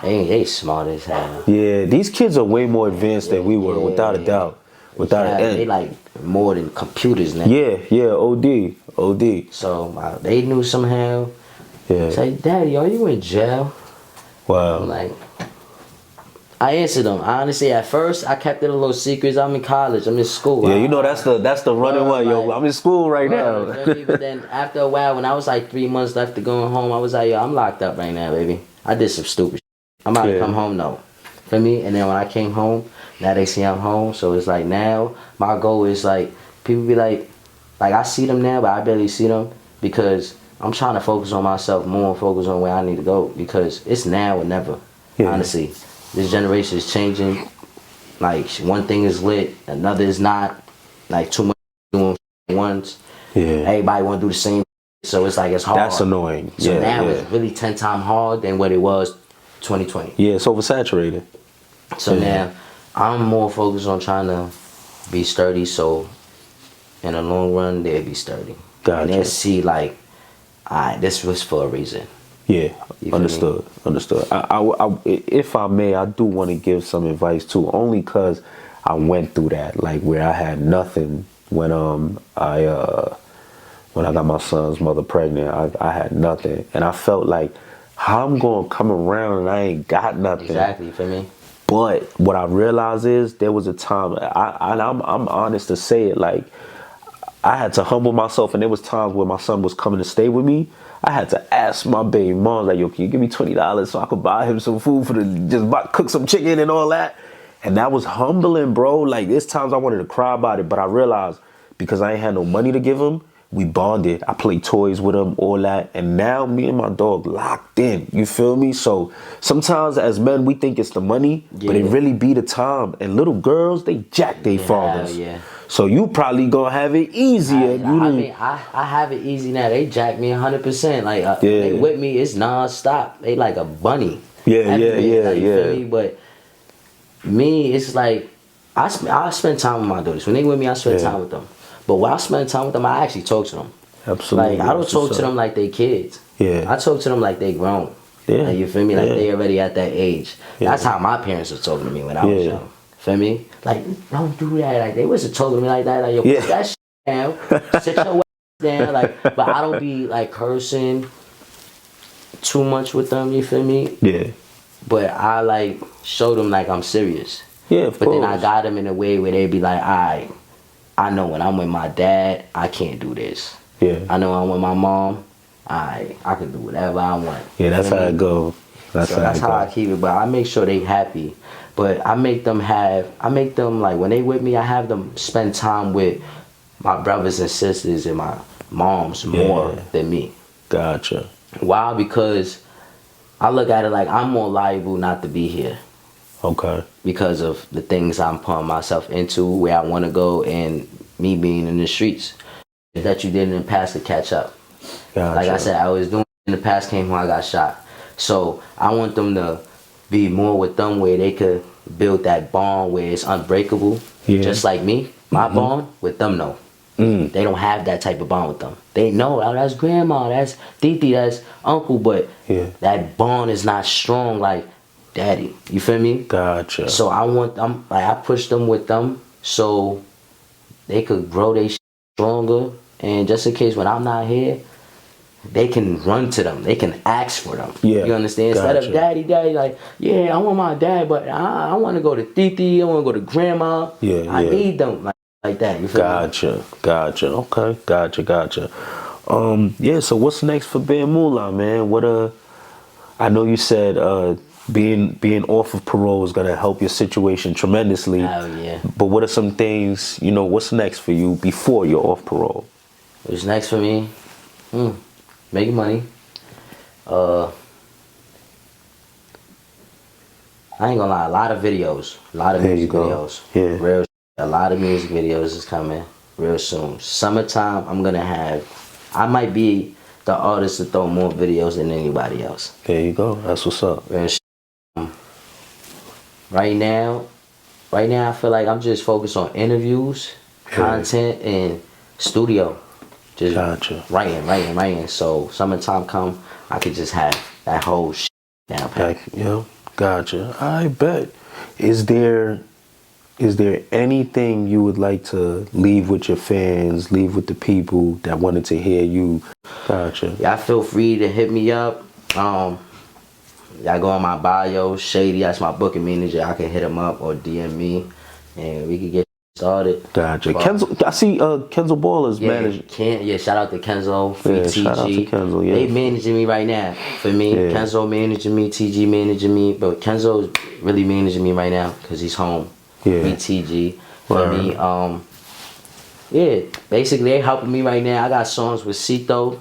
They smart as hell. Yeah, these kids are way more advanced than we were, without a doubt. Without an end. They like more than computers now. Yeah, OD. So they knew somehow. Yeah. Say, Daddy, are you in jail? Wow. I'm like, I answered them. Honestly, at first, I kept it a little secret. I'm in college. I'm in school. Yeah, you know that's the running one. Yo, I'm in school right now. But then after a while, when I was like 3 months left to going home, I was like, yo, I'm locked up right now, baby. I did some stupid shit. I'm about to come home, though. For me, and then when I came home, now they see I'm home. So it's like now, my goal is like, people be like I see them now, but I barely see them because I'm trying to focus on myself more and focus on where I need to go because it's now or never, honestly. This generation is changing. Like, one thing is lit, another is not. Like, too much doing once. Yeah. Everybody want to do the same. So it's like, it's hard. That's annoying. So now it's really 10 times hard than what it was 2020. Yeah, it's oversaturated. So now I'm more focused on trying to be sturdy, so in the long run they'll be sturdy. Gotcha. And they'll see like, alright, this was for a reason. Yeah, understood. I, if I may, I do want to give some advice too, only because I went through that, like where I had nothing when I got my son's mother pregnant. I had nothing, and I felt like, how I'm gonna come around and I ain't got nothing. Exactly, for me. But what I realized is there was a time, I'm honest to say it, like I had to humble myself, and there was times where my son was coming to stay with me. I had to ask my baby mom, like, yo, can you give me $20 so I could buy him some food cook some chicken and all that? And that was humbling, bro. Like, there's times I wanted to cry about it, but I realized because I ain't had no money to give him, we bonded. I played toys with him, all that. And now me and my dog locked in. You feel me? So sometimes as men, we think it's the money, but it really be the time. And little girls, they jack their fathers. Yeah. So you probably gonna have it easier. I have it easy now. They jack me 100%. Like, they with me, it's non-stop. They like a bunny. Yeah. Feel me? But me, it's like, I spend time with my daughters. When they with me, I spend time with them. But while I spend time with them, I actually talk to them. Absolutely. Like, I don't talk to them like they kids. Yeah. I talk to them like they grown. Yeah. Like, you feel me? Like, they already at that age. Yeah. That's how my parents were talking to me when I was young. Feel me? Like, don't do that. Like, they wasn't talking to me like that. Like, yo, put that shit down. Sit your ass down. Like, but I don't be, like, cursing too much with them. You feel me? Yeah. But I, like, show them, like, I'm serious. Yeah, of course. But then I got them in a way where they be like, all right, I know when I'm with my dad, I can't do this. Yeah. I know I'm with my mom, I can do whatever I want. Yeah, that's how it go. That's how I keep it. But I make sure they happy. But I make them like, when they with me, I have them spend time with my brothers and sisters and my moms more than me. Gotcha. Why? Because I look at it like I'm more liable not to be here. Okay. Because of the things I'm putting myself into, where I want to go, and me being in the streets. That you did in the past to catch up. Gotcha. Like I said, I was doing in the past, came when I got shot. So I want them to be more with them where they could build that bond where it's unbreakable. Yeah. Just like me, my bond with them, no. They don't have that type of bond with them. They know, oh, that's grandma, that's titi, that's uncle, but that bond is not strong like daddy. You feel me? Gotcha. So I want them, like, I push them with them so they could grow their stronger, and just in case when I'm not here, they can run to them. They can ask for them. Yeah. You understand? Gotcha. Instead of daddy, like, yeah, I want my dad, but I want to go to titi, I want to go to grandma. Yeah, I need them like that. You feel me? Gotcha. Okay. Gotcha. Yeah, so what's next for Bam Mula, man? I know you said being off of parole is gonna help your situation tremendously. Hell yeah. But what are some things, you know, what's next for you before you're off parole? What's next for me? Making money. I ain't gonna lie, a lot of videos. A lot of music videos. Yeah. Real, a lot of music videos is coming real soon. Summertime, I might be the artist to throw more videos than anybody else. There you go. That's what's up. Real Right now, I feel like I'm just focused on interviews, content, and studio. Just writing. So summertime come, I could just have that whole shit down pat. Gotcha. I bet. Is there anything you would like to leave with your fans, leave with the people that wanted to hear you? Gotcha. Yeah, feel free to hit me up. Y'all go on my bio, Shady, that's my booking manager. I can hit him up or DM me, and we can get started. Gotcha. Kenzo, I see Kenzo Balla's manager. Shout out to Kenzo, free TG. Shout out to Kenzo, They managing me right now for me. Yeah. Kenzo managing me, TG managing me, but Kenzo's really managing me right now because he's home. Yeah. Free TG for me. Basically they helping me right now. I got songs with Cito.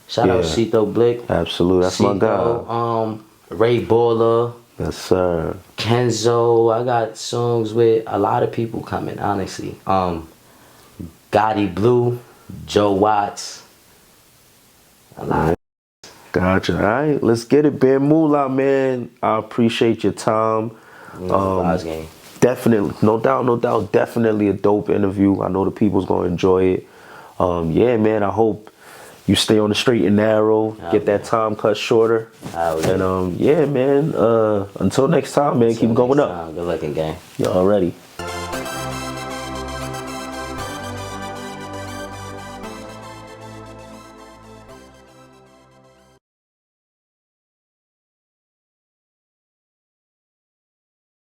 Shout out Cito Blick. Absolutely, that's my guy. Ray Baller. Yes, sir. Kenzo. I got songs with a lot of people coming, honestly. Gotti Blue, Joe Watts. A lot. Gotcha. All right, let's get it. Bam Mula, man. I appreciate your time. Definitely, no doubt, definitely a dope interview. I know the people's gonna enjoy it. Yeah, man, I hope you stay on the straight and narrow, get that time cut shorter. And yeah, man, until next time, man, keep going up. Good looking, gang. You already.